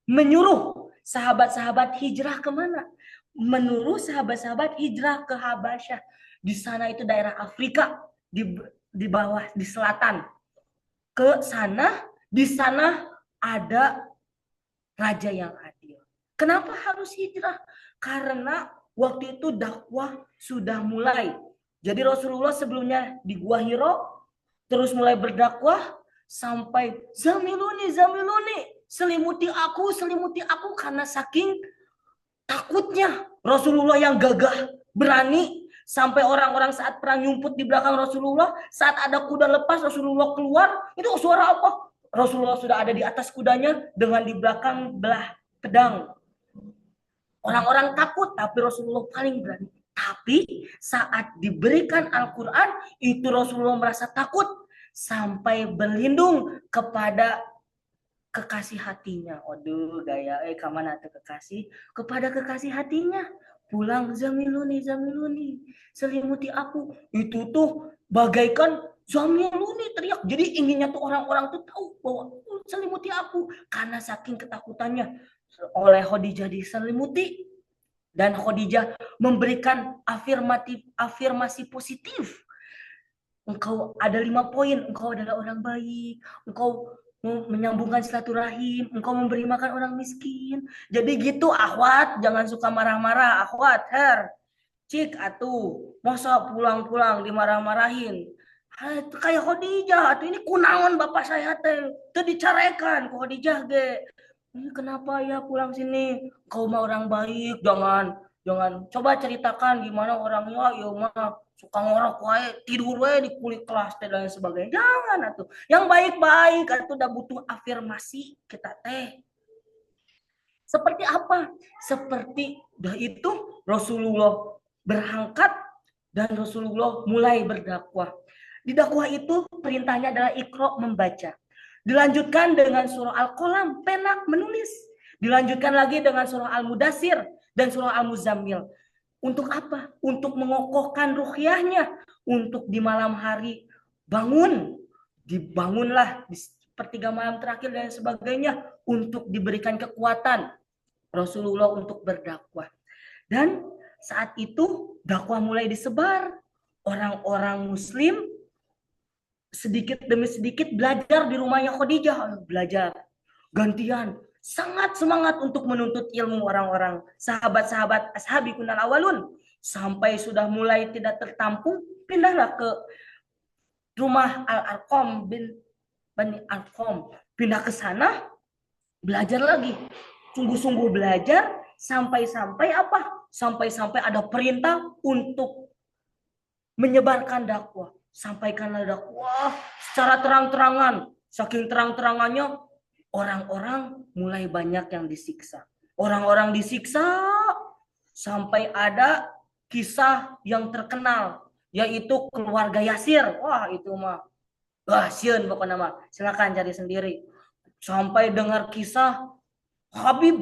menyuruh sahabat-sahabat hijrah kemana? Menyuruh sahabat-sahabat hijrah ke Habasyah. Di sana itu daerah Afrika, di bawah, di selatan. Ke sana, di sana ada raja yang adil. Kenapa harus hijrah? Karena waktu itu dakwah sudah mulai. Jadi Rasulullah sebelumnya di Gua Hiro, terus mulai berdakwah sampai zamiluni, zamiluni, selimuti aku karena saking takutnya Rasulullah yang gagah, berani, sampai orang-orang saat perang nyumput di belakang Rasulullah, saat ada kuda lepas Rasulullah keluar, itu suara apa? Rasulullah sudah ada di atas kudanya dengan di belakang belah pedang. Orang-orang takut, tapi Rasulullah paling berani. Tapi saat diberikan Al-Quran, itu Rasulullah merasa takut sampai berlindung kepada kekasih hatinya. Waduh, gaya kemana tuh kekasih? Kepada kekasih hatinya. Pulang, zamiluni, zamiluni, selimuti aku. Itu tuh bagaikan zamiluni teriak. Jadi inginnya tuh orang-orang tuh tahu bahwa selimuti aku. Karena saking ketakutannya oleh Khadijah diselimuti. Dan Khadijah memberikan afirmasi positif. Engkau ada 5 poin. Engkau adalah orang baik. Engkau menyambungkan silaturahim. Engkau memberi makan orang miskin. Jadi gitu akhwat. Jangan suka marah-marah. Akhwat, her. Cik atuh. Masa pulang-pulang dimarah-marahin. Kayak Khadijah. Atuh ini kunaon bapak saya teh. Itu dicarekan ke Khadijah ge. Ini kenapa ya pulang sini? Kau mah orang baik, jangan coba ceritakan gimana orangnya, ya mah suka ngorok wae, tidur wae di kulit kelas teh dan sebagainya. Jangan atuh. Yang baik-baik atuh udah butuh afirmasi kita teh. Seperti apa? Seperti dah itu Rasulullah berangkat dan Rasulullah mulai berdakwah. Di dakwah itu perintahnya adalah Iqra, membaca. Dilanjutkan dengan surah Al-Qalam, pena menulis. Dilanjutkan lagi dengan surah Al-Mudassir dan surah Al-Muzammil. Untuk apa? Untuk mengokohkan ruhiyahnya. Untuk di malam hari bangun. Dibangunlah di sepertiga malam terakhir dan sebagainya. Untuk diberikan kekuatan Rasulullah untuk berdakwah. Dan saat itu dakwah mulai disebar. Orang-orang muslim sedikit demi sedikit belajar di rumahnya Khadijah, belajar gantian, sangat semangat untuk menuntut ilmu orang-orang sahabat-sahabat ashabi kunal awalun, sampai sudah mulai tidak tertampung, pindahlah ke rumah Al-Arqam bin Bani Arqam, pindah ke sana, belajar lagi, sungguh-sungguh belajar, sampai-sampai apa? Sampai-sampai ada perintah untuk menyebarkan dakwah. Sampaikanlah dakwah secara terang-terangan. Saking terang-terangannya, orang-orang mulai banyak yang disiksa. Orang-orang disiksa sampai ada kisah yang terkenal, yaitu keluarga Yasir. Wah, itu mah sieun pokoknya mah. Silakan cari sendiri. Sampai dengar kisah Habib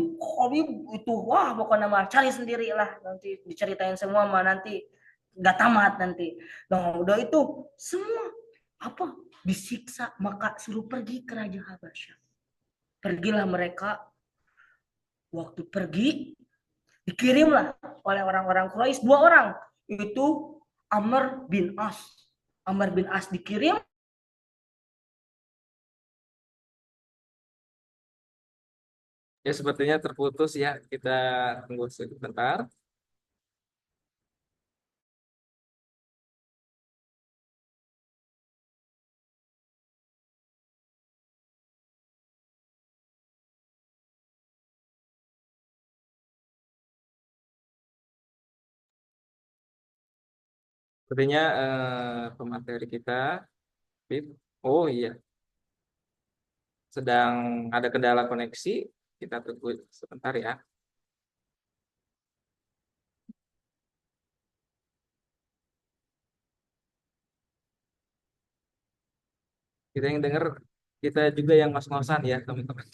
itu, wah pokoknya mah cari sendiri lah, nanti diceritain semua mah nanti nggak tamat nanti. Nah udah itu semua apa disiksa, maka suruh pergi ke Raja Habasyah. Pergilah mereka. Waktu pergi dikirimlah oleh orang-orang Quraisy 2 orang, itu Amr bin As. Amr bin As dikirim. Ya, sepertinya terputus ya. Kita tunggu sebentar. Sepertinya pemateri kita, Bib. Oh iya, sedang ada kendala koneksi. Kita tunggu sebentar ya. Kita yang dengar, kita juga yang ngos-ngosan ya, teman-teman.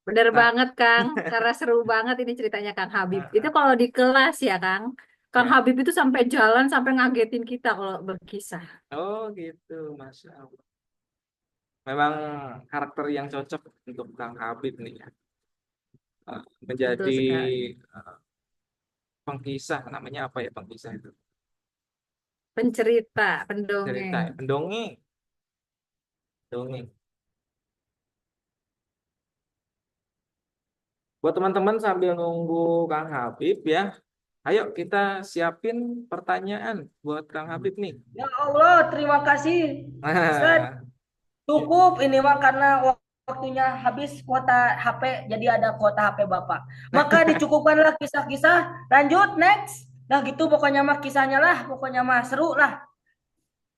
Bener Nah, banget, Kang. Karena seru banget ini ceritanya Kang Habib. Itu nah, kalau di kelas ya, Kang. Kang ya. Habib itu sampai jalan, sampai ngagetin kita kalau berkisah. Oh gitu, Masya Allah. Memang karakter yang cocok untuk Kang Habib nih ya. Betul Menjadi sekali. eh, pengkisah, namanya apa ya pengkisah itu? Pencerita, Cerita, pendongeng. ya, pendongeng. Dongeng. Buat teman-teman sambil nunggu Kang Habib ya, ayo kita siapin pertanyaan buat Kang Habib nih. Ya Allah, terima kasih. Ustaz, Nah, cukup ini mah karena waktunya habis kuota HP, jadi ada kuota HP Bapak. Maka dicukupkanlah kisah-kisah. Lanjut, next. Nah gitu pokoknya mah kisahnya lah, pokoknya mah seru lah.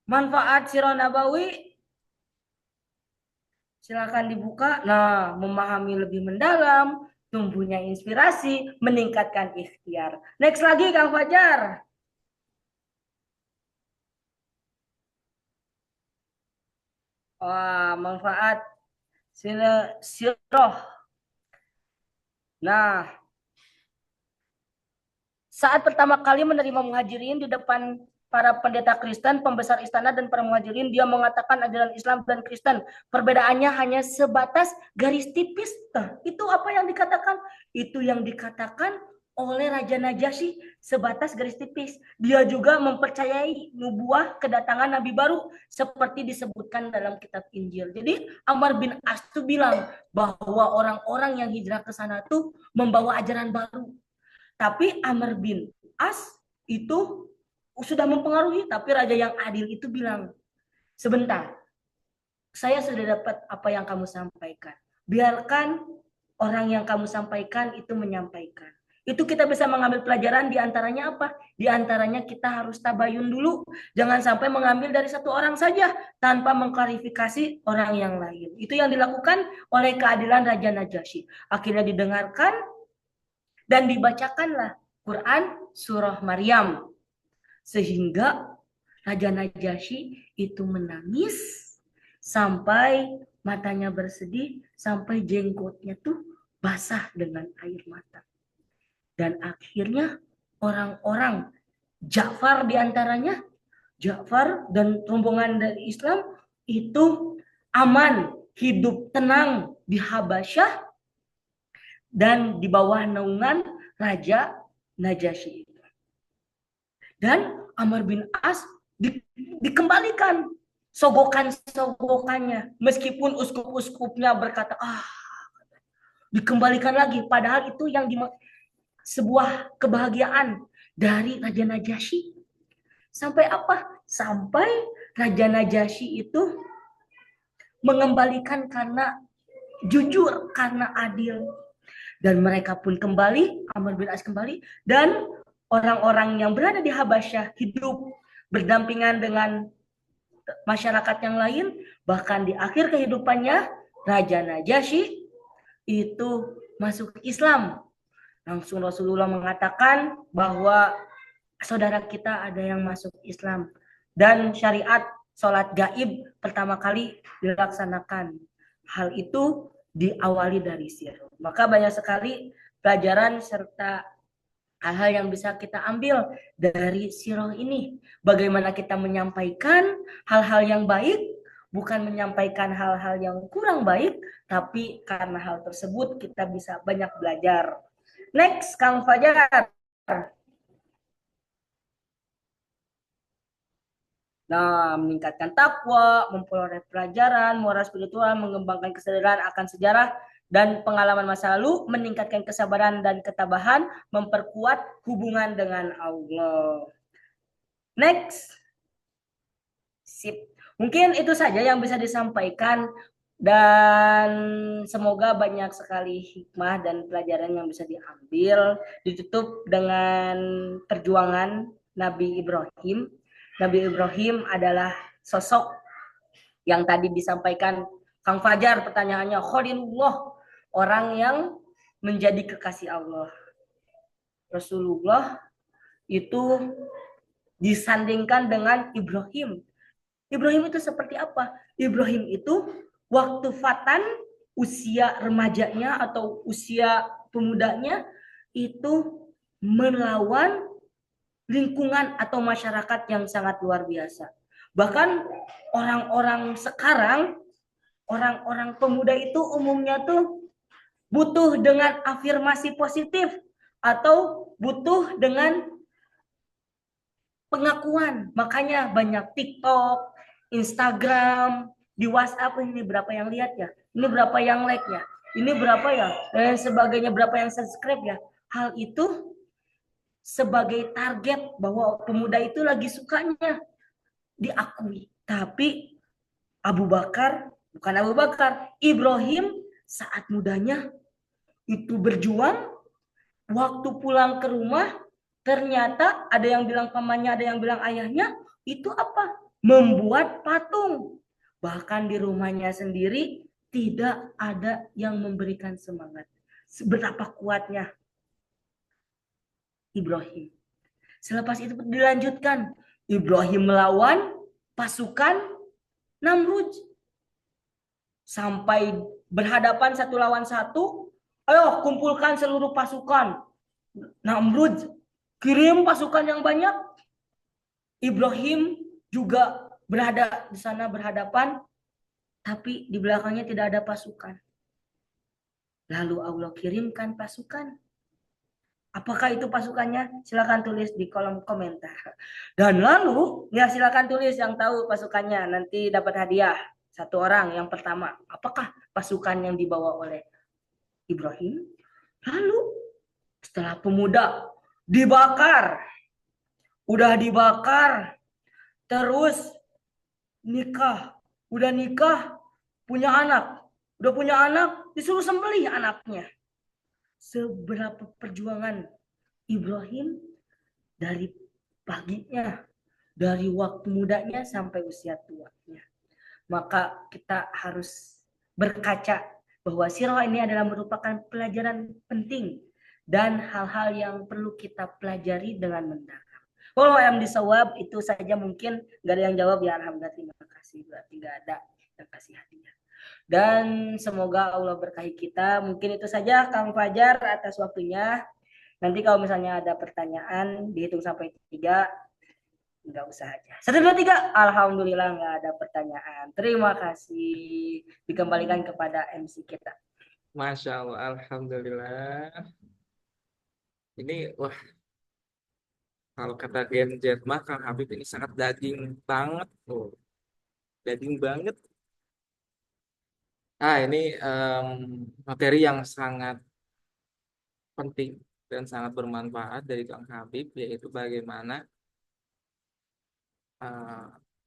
Manfaat Sirah Nabawi, silakan dibuka. Nah, memahami lebih mendalam, tumbuhnya inspirasi, meningkatkan ikhtiar. Next lagi Kang Fajar. Wah, manfaat sirah. Nah, saat pertama kali menerima muhajirin di depan para pendeta Kristen, pembesar istana dan para muhajirin, dia mengatakan ajaran Islam dan Kristen. Perbedaannya hanya sebatas garis tipis. Nah, itu apa yang dikatakan? Itu yang dikatakan oleh Raja Najasyi sebatas garis tipis. Dia juga mempercayai nubuah kedatangan Nabi baru seperti disebutkan dalam kitab Injil. Jadi Amr bin As itu bilang bahwa orang-orang yang hijrah ke sana tuh membawa ajaran baru. Tapi Amr bin As itu sudah mempengaruhi, tapi raja yang adil itu bilang, sebentar, saya sudah dapat apa yang kamu sampaikan. Biarkan orang yang kamu sampaikan itu menyampaikan. Itu kita bisa mengambil pelajaran, di antaranya apa? Di antaranya kita harus tabayun dulu. Jangan sampai mengambil dari satu orang saja tanpa mengklarifikasi orang yang lain. Itu yang dilakukan oleh keadilan Raja Najasyi. Akhirnya didengarkan dan dibacakanlah Quran surah Maryam. Sehingga Raja Najasyi itu menangis sampai matanya bersedih, sampai jenggotnya tuh basah dengan air mata. Dan akhirnya orang-orang Ja'far diantaranya, Ja'far dan rombongan dari Islam itu aman, hidup tenang di Habasyah dan di bawah naungan Raja Najasyi. Dan Amr bin As dikembalikan sogokan-sogokannya, meskipun uskup-uskupnya berkata dikembalikan lagi, padahal itu yang sebuah kebahagiaan dari Raja Najasyi. Sampai apa? Sampai Raja Najasyi itu mengembalikan karena jujur, karena adil. Dan mereka pun kembali, Amr bin As kembali, dan orang-orang yang berada di Habasyah hidup berdampingan dengan masyarakat yang lain. Bahkan di akhir kehidupannya, Raja Najasyi itu masuk Islam. Langsung Rasulullah mengatakan bahwa saudara kita ada yang masuk Islam. Dan syariat sholat gaib pertama kali dilaksanakan. Hal itu diawali dari sirah. Maka banyak sekali pelajaran serta hal-hal yang bisa kita ambil dari sirah ini. Bagaimana kita menyampaikan hal-hal yang baik, bukan menyampaikan hal-hal yang kurang baik, tapi karena hal tersebut kita bisa banyak belajar. Next, Kang Fajar. Nah, meningkatkan takwa, memperoleh pelajaran, moral spiritual, mengembangkan kesadaran akan sejarah dan pengalaman masa lalu, meningkatkan kesabaran dan ketabahan, memperkuat hubungan dengan Allah. Next. Sip. Mungkin itu saja yang bisa disampaikan dan semoga banyak sekali hikmah dan pelajaran yang bisa diambil. Ditutup dengan perjuangan Nabi Ibrahim. Nabi Ibrahim adalah sosok yang tadi disampaikan Kang Fajar pertanyaannya, Khalilullah, orang yang menjadi kekasih Allah. Rasulullah itu disandingkan dengan Ibrahim. Ibrahim itu seperti apa? Ibrahim itu waktu fatan, usia remajanya atau usia pemudanya itu melawan lingkungan atau masyarakat yang sangat luar biasa. Bahkan orang-orang sekarang, orang-orang pemuda itu umumnya tuh butuh dengan afirmasi positif atau butuh dengan pengakuan. Makanya banyak TikTok, Instagram, di WhatsApp ini berapa yang lihat ya, ini berapa yang like ya, ini berapa ya, dan sebagainya, berapa yang subscribe ya. Hal itu sebagai target bahwa pemuda itu lagi sukanya diakui. Tapi Abu Bakar, bukan Abu Bakar, Ibrahim saat mudanya itu berjuang, waktu pulang ke rumah ternyata ada yang bilang pamannya, ada yang bilang ayahnya, itu apa? Membuat patung. Bahkan di rumahnya sendiri tidak ada yang memberikan semangat. Seberapa kuatnya Ibrahim. Selepas itu dilanjutkan, Ibrahim melawan pasukan Namrud. Sampai berhadapan satu lawan satu, ayo kumpulkan seluruh pasukan. Namrud kirim pasukan yang banyak. Ibrahim juga berada di sana berhadapan, tapi di belakangnya tidak ada pasukan. Lalu Allah kirimkan pasukan. Apakah itu pasukannya? Silakan tulis di kolom komentar. Dan lalu, ya silakan tulis yang tahu pasukannya. Nanti dapat hadiah. Satu orang yang pertama. Apakah pasukan yang dibawa oleh Ibrahim? Lalu, setelah pemuda dibakar. Udah dibakar. Terus nikah. Udah nikah, punya anak. Udah punya anak, disuruh sembelih anaknya. Seberapa perjuangan Ibrahim dari paginya, dari waktu mudanya sampai usia tuanya. Maka kita harus berkaca bahwa sirah ini adalah merupakan pelajaran penting dan hal-hal yang perlu kita pelajari dengan mendalam. Kalau yang disawab itu saja, mungkin nggak ada yang jawab ya, alhamdulillah, terima kasih, berarti nggak ada yang kasih hadiah. Dan semoga Allah berkahi kita. Mungkin itu saja Kang Fajar atas waktunya. Nanti kalau misalnya ada pertanyaan dihitung sampai 3, nggak usah aja. 1, 2, 3. Alhamdulillah nggak ada pertanyaan. Terima kasih. Dikembalikan kepada MC kita. Masya Allah, alhamdulillah. Ini wah, kalau kata Gen Z mah Kang Habib ini sangat daging banget. Oh, daging banget. Ini materi yang sangat penting dan sangat bermanfaat dari Kang Habib, yaitu bagaimana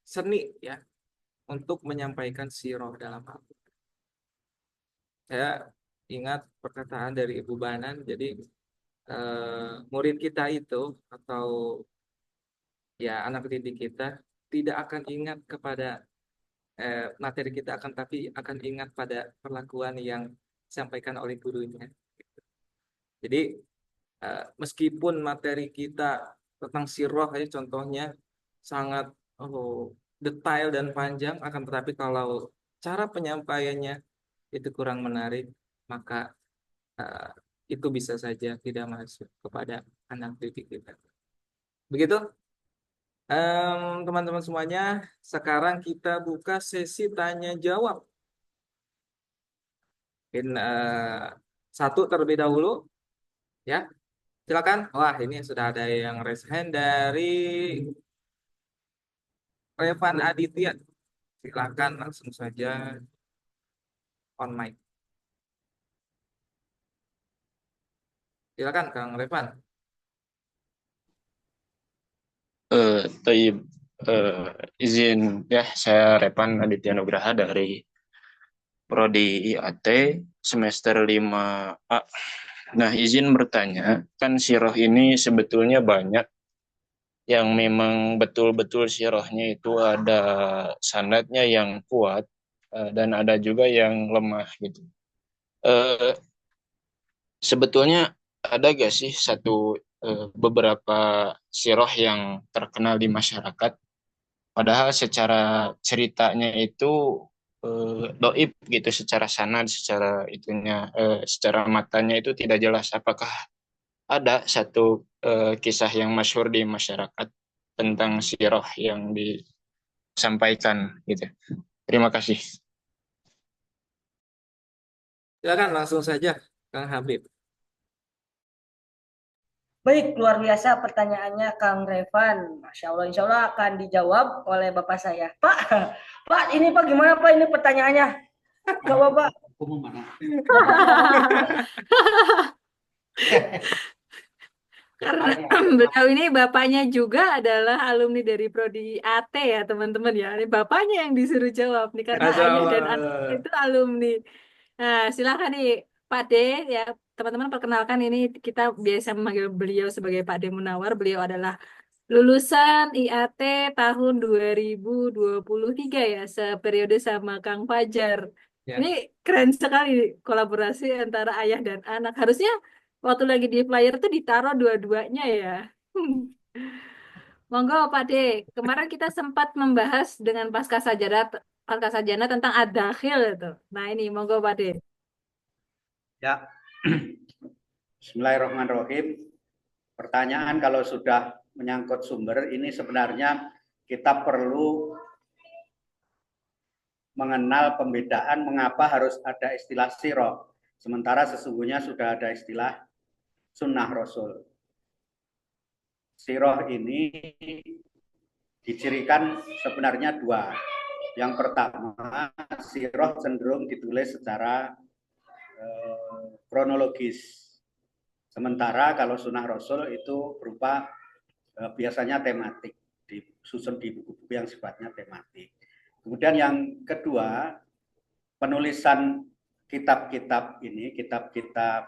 seni ya untuk menyampaikan sirah dalam Al-Quran. Saya ingat perkataan dari Ibu Banan, jadi murid kita itu atau ya anak didik kita tidak akan ingat kepada materi kita, tapi akan ingat pada perlakuan yang disampaikan oleh gurunya. Jadi meskipun materi kita tentang sirah ya contohnya sangat detail dan panjang, akan tetapi kalau cara penyampaiannya itu kurang menarik, maka itu bisa saja tidak masuk kepada anak didik kita. Begitu teman-teman semuanya, sekarang kita buka sesi tanya jawab. Mungkin satu terlebih dahulu ya, silakan. Wah, ini sudah ada yang raise hand dari Revan Aditya. Silakan langsung saja on mic. Silakan Kang Revan. Taib, izin ya, saya Revan Aditya Nugraha dari Prodi IAT semester 5A. Nah, izin bertanya, kan sirah ini sebetulnya banyak yang memang betul-betul sirohnya itu ada sanadnya yang kuat, dan ada juga yang lemah gitu. Eh, Sebetulnya ada gak sih beberapa siroh yang terkenal di masyarakat, padahal secara ceritanya itu doib gitu, secara sanad, secara matanya itu tidak jelas. Apakah ada satu kisah yang masyhur di masyarakat tentang siroh yang disampaikan gitu? Terima kasih. Silakan langsung saja, Kang Habib. Baik, luar biasa pertanyaannya Kang Revan. Masya Allah, insya Allah akan dijawab oleh Bapak saya. Pak, Pak, ini Pak gimana Pak ini pertanyaannya? Jawab Pak. Karena beliau ini bapaknya juga adalah alumni dari Prodi AT ya teman-teman ya. Ini bapaknya yang disuruh jawab nih karena Masya ayah dan Allah. anak itu alumni. Nah, silakan nih Pak D ya teman-teman perkenalkan ini kita biasa memanggil beliau sebagai Pak D Munawar. Beliau adalah lulusan IAT tahun 2023 ya, seperiode sama Kang Fajar. Ya. Ini keren sekali kolaborasi antara ayah dan anak. Harusnya waktu lagi di flyer tuh ditaruh dua-duanya ya. Monggo Pak D, kemarin kita sempat membahas dengan Pasca Sarjana tentang ad-dakhil itu. Nah ini monggo Pak D. Ya, Bismillahirrahmanirrahim. Pertanyaan kalau sudah menyangkut sumber ini sebenarnya kita perlu mengenal pembedaan mengapa harus ada istilah siroh, sementara sesungguhnya sudah ada istilah sunnah Rasul. Siroh ini dicirikan sebenarnya dua. Yang pertama, siroh cenderung ditulis secara kronologis. Sementara kalau sunnah Rasul itu berupa biasanya tematik, disusun di buku-buku yang sifatnya tematik. Kemudian yang kedua, penulisan kitab-kitab ini, kitab-kitab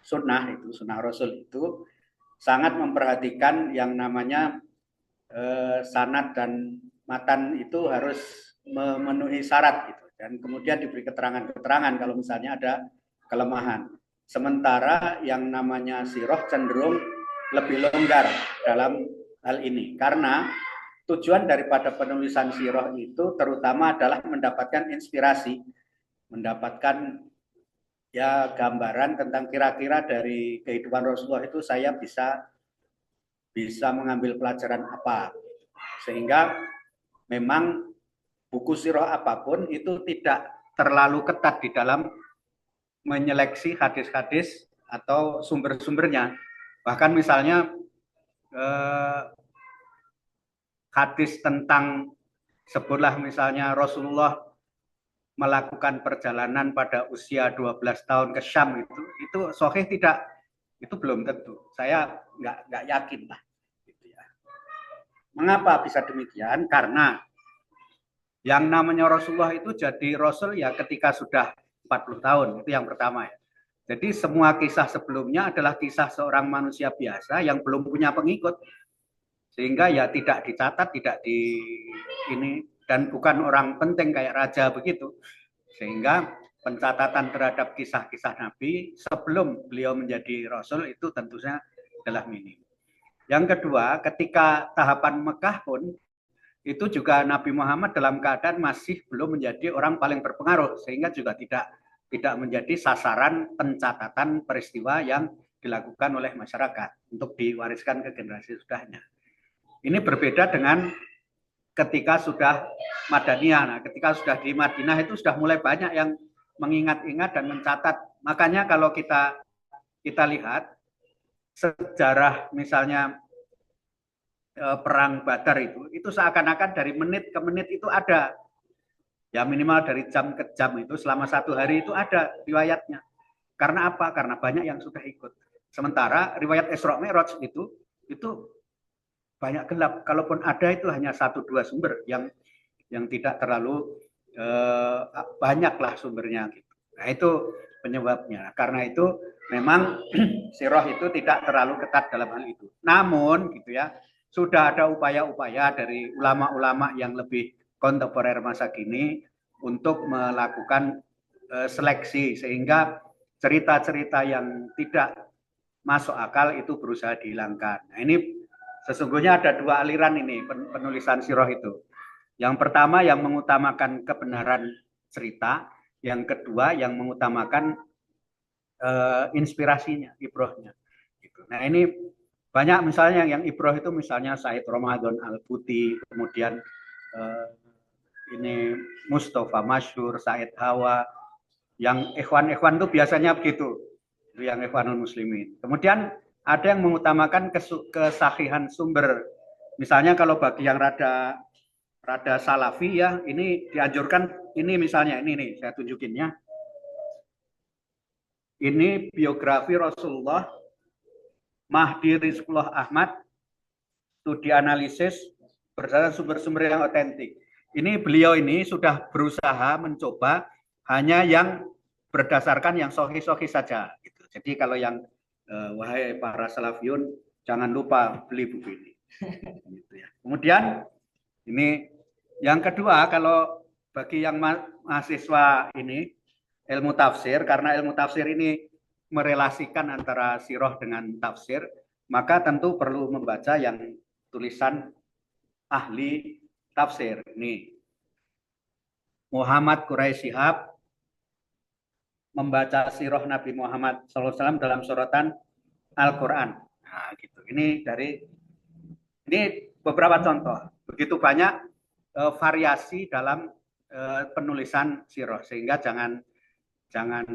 sunnah itu, sunnah Rasul itu sangat memperhatikan yang namanya sanad dan matan itu harus memenuhi syarat gitu. Dan kemudian diberi keterangan-keterangan kalau misalnya ada kelemahan. Sementara yang namanya siroh cenderung lebih longgar dalam hal ini. Karena tujuan daripada penulisan siroh itu terutama adalah mendapatkan inspirasi, mendapatkan ya gambaran tentang kira-kira dari kehidupan Rasulullah itu saya bisa mengambil pelajaran apa. Sehingga memang buku siroh apapun itu tidak terlalu ketat di dalam menyeleksi hadis-hadis atau sumber-sumbernya. Bahkan misalnya hadis tentang sebutlah misalnya Rasulullah melakukan perjalanan pada usia 12 tahun ke Syam itu sahih tidak, itu belum tentu. Saya nggak yakin lah. Gitu ya. Mengapa bisa demikian? Karena yang namanya Rasulullah itu jadi Rasul ya ketika sudah 40 tahun, itu yang pertama ya. Jadi semua kisah sebelumnya adalah kisah seorang manusia biasa yang belum punya pengikut. Sehingga ya tidak dicatat, tidak di ini, dan bukan orang penting kayak raja begitu. Sehingga pencatatan terhadap kisah-kisah Nabi sebelum beliau menjadi Rasul itu tentunya adalah minim. Yang kedua, ketika tahapan Mekah pun itu juga Nabi Muhammad dalam keadaan masih belum menjadi orang paling berpengaruh, sehingga juga tidak menjadi sasaran pencatatan peristiwa yang dilakukan oleh masyarakat untuk diwariskan ke generasi sudahnya. Ini berbeda dengan ketika sudah Madaniyah. Nah, ketika sudah di Madinah itu sudah mulai banyak yang mengingat-ingat dan mencatat. Makanya kalau kita lihat sejarah misalnya perang Badar itu seakan-akan dari menit ke menit itu ada, ya minimal dari jam ke jam itu selama satu hari itu ada riwayatnya. Karena apa? Karena banyak yang sudah ikut. Sementara riwayat Isra Mi'raj itu banyak gelap. Kalaupun ada itu hanya 1-2 sumber yang tidak terlalu banyaklah sumbernya. Gitu. Nah itu penyebabnya. Karena itu memang sirah itu tidak terlalu ketat dalam hal itu. Namun gitu ya, sudah ada upaya-upaya dari ulama-ulama yang lebih kontemporer masa kini untuk melakukan seleksi sehingga cerita-cerita yang tidak masuk akal itu berusaha dihilangkan. Nah, ini sesungguhnya ada dua aliran ini penulisan sirah itu. Yang pertama yang mengutamakan kebenaran cerita, yang kedua yang mengutamakan inspirasinya, ibrohnya. Gitu. Nah ini banyak misalnya yang ibroh itu misalnya Said Ramadan Al-Buti, kemudian ini Mustafa Masyhur, Said Hawa, yang ikhwan-ikhwan itu biasanya begitu, itu yang ikhwanul muslimin. Kemudian ada yang mengutamakan kesahihan sumber. Misalnya kalau bagi yang rada salafi ya, ini dianjurkan ini misalnya ini nih saya tunjukin ya. Ini biografi Rasulullah Mahdi Rizqullah Ahmad, studi analisis berdasarkan sumber-sumber yang otentik. Ini beliau ini sudah berusaha mencoba hanya yang berdasarkan yang sahih-sahih saja. Gitu. Jadi kalau yang wahai para salafiyun jangan lupa beli buku ini. Gitu ya. Kemudian ini yang kedua, kalau bagi yang mahasiswa ini ilmu tafsir, karena ilmu tafsir ini merelasikan antara sirah dengan tafsir, maka tentu perlu membaca yang tulisan ahli tafsir. Ini Muhammad Quraisy Shihab membaca sirah Nabi Muhammad SAW dalam suratan Al-Quran. Nah, gitu. Ini beberapa contoh. Begitu banyak variasi dalam penulisan sirah, sehingga jangan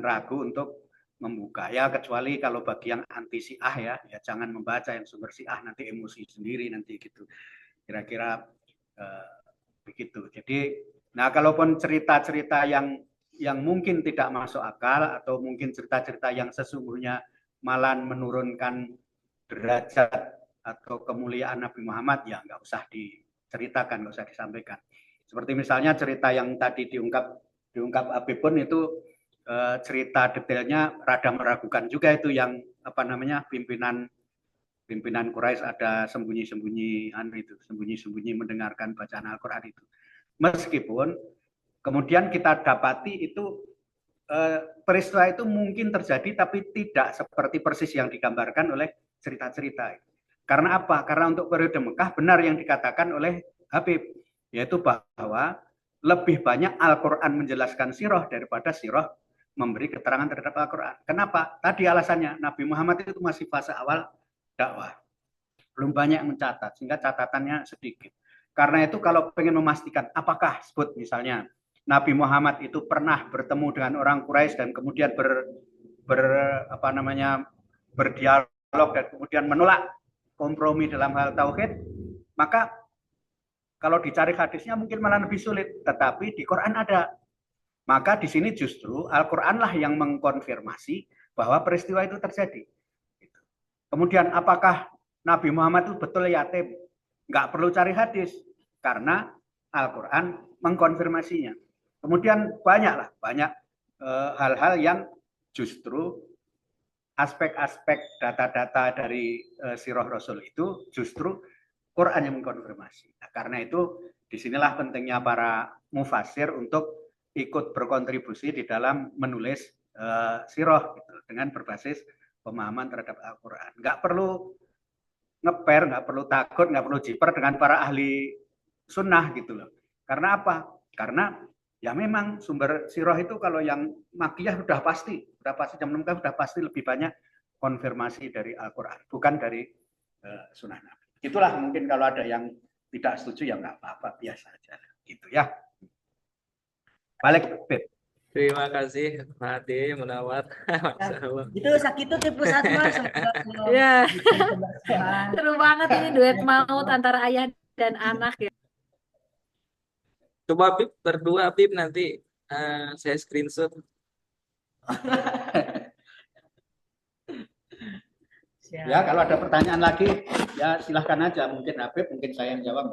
ragu untuk membuka ya, kecuali kalau bagi yang anti Syiah ya jangan membaca yang sumber Syiah, nanti emosi sendiri nanti gitu, kira-kira begitu. Jadi nah kalaupun cerita-cerita yang mungkin tidak masuk akal atau mungkin cerita-cerita yang sesungguhnya malah menurunkan derajat atau kemuliaan Nabi Muhammad, ya nggak usah diceritakan, nggak usah disampaikan. Seperti misalnya cerita yang tadi diungkap Habib pun itu cerita detailnya rada meragukan juga, itu yang apa namanya pimpinan Quraisy ada sembunyi-sembunyi mendengarkan bacaan Al-Quran itu. Meskipun kemudian kita dapati itu peristiwa itu mungkin terjadi tapi tidak seperti persis yang digambarkan oleh cerita-cerita. Karena apa? Karena untuk periode Mekah benar yang dikatakan oleh Habib, yaitu bahwa lebih banyak Al-Quran menjelaskan sirah daripada sirah memberi keterangan terhadap Al-Quran. Kenapa? Tadi alasannya, Nabi Muhammad itu masih fase awal dakwah. Belum banyak mencatat, sehingga catatannya sedikit. Karena itu kalau ingin memastikan apakah sebut misalnya Nabi Muhammad itu pernah bertemu dengan orang Quraisy dan kemudian berdialog dan kemudian menolak kompromi dalam hal tauhid, maka kalau dicari hadisnya mungkin malah lebih sulit. Tetapi di Quran ada. Maka di sini justru Al-Quranlah yang mengkonfirmasi bahwa peristiwa itu terjadi. Kemudian apakah Nabi Muhammad itu betul yatim? Nggak perlu cari hadis, karena Al-Quran mengkonfirmasinya. Kemudian banyak hal-hal yang justru aspek-aspek data-data dari sirah Rasul itu justru Quran yang mengkonfirmasi. Nah, karena itu disinilah pentingnya para mufassir untuk ikut berkontribusi di dalam menulis sirah gitu, dengan berbasis pemahaman terhadap Al-Quran. Nggak perlu ngeper, nggak perlu takut, nggak perlu jiper dengan para ahli sunnah gitu loh. Karena apa? Karena ya memang sumber sirah itu kalau yang makiyah sudah pasti jam 6 sudah pasti lebih banyak konfirmasi dari Al-Quran, bukan dari sunnah Nabi. Itulah mungkin kalau ada yang tidak setuju ya nggak apa-apa, biasa aja gitu ya. Balik Beb. Terima kasih Pak Ade, Munawar. Itu sakit tuh tipe Asma. Ya. Seru banget ini duet maut antara ayah dan anak ya. Coba Bib berdua Bib, nanti saya screenshot. Ya kalau ada pertanyaan lagi ya silahkan aja, mungkin Habib, mungkin saya yang jawab.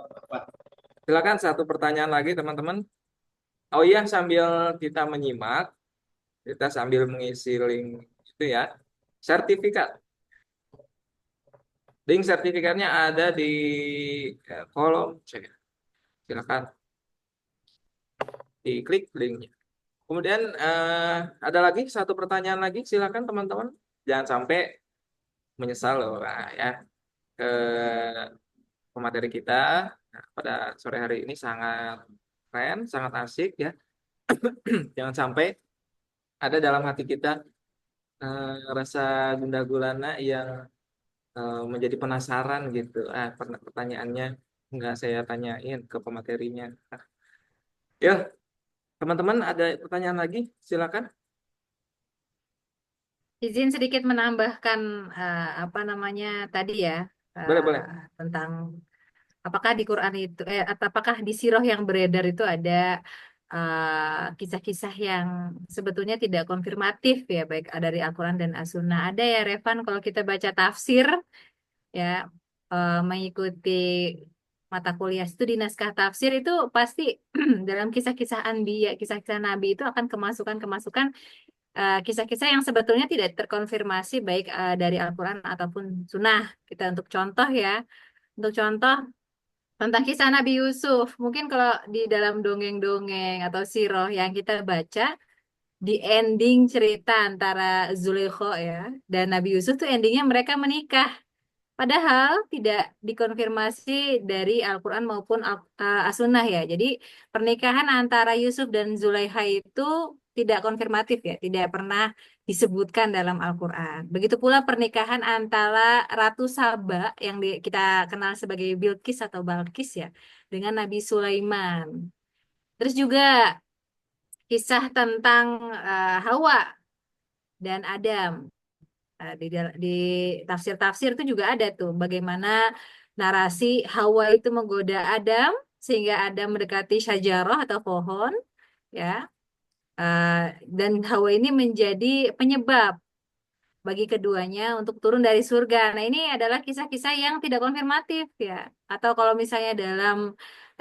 Silakan satu pertanyaan lagi teman-teman. Oh iya, sambil kita menyimak, kita sambil mengisi link itu ya, sertifikat. Link sertifikatnya ada di kolom cek. Silakan diklik linknya. Kemudian ada lagi satu pertanyaan lagi, silakan teman-teman. Jangan sampai menyesal loh, nah, ya. Pemateri kita pada sore hari ini sangat keren, sangat asik ya. Jangan sampai ada dalam hati kita rasa gundah gulana yang menjadi penasaran gitu. Pertanyaannya nggak saya tanyain ke pematerinya. Ya, teman-teman ada pertanyaan lagi? Silakan. Izin sedikit menambahkan apa namanya tadi ya Boleh, boleh. tentang apakah di Quran itu atau apakah di Sirah yang beredar itu ada kisah-kisah yang sebetulnya tidak konfirmatif ya baik dari Al-Quran dan As-Sunnah. Ada ya Revan kalau kita baca tafsir ya mengikuti mata kuliah studi naskah tafsir itu pasti dalam kisah-kisah Anbiya, kisah-kisah Nabi itu akan kemasukan-kemasukan kisah-kisah yang sebetulnya tidak terkonfirmasi baik dari Al-Quran ataupun Sunnah. Kita untuk contoh ya, untuk contoh tentang kisah Nabi Yusuf. Mungkin kalau di dalam dongeng-dongeng atau siroh yang kita baca, di ending cerita antara Zulaikha ya dan Nabi Yusuf tuh endingnya mereka menikah. Padahal tidak dikonfirmasi dari Al-Quran maupun As-Sunnah ya. Jadi pernikahan antara Yusuf dan Zulaikha itu tidak konfirmatif ya, tidak pernah disebutkan dalam Al-Quran. Begitu pula pernikahan antara Ratu Saba yang kita kenal sebagai Bilqis atau Balkis ya, dengan Nabi Sulaiman. Terus juga kisah tentang Hawa dan Adam. Di tafsir-tafsir itu juga ada tuh bagaimana narasi Hawa itu menggoda Adam sehingga Adam mendekati syajarah atau pohon ya. Dan Hawa ini menjadi penyebab bagi keduanya untuk turun dari surga. Nah, ini adalah kisah-kisah yang tidak konfirmatif ya. Atau kalau misalnya dalam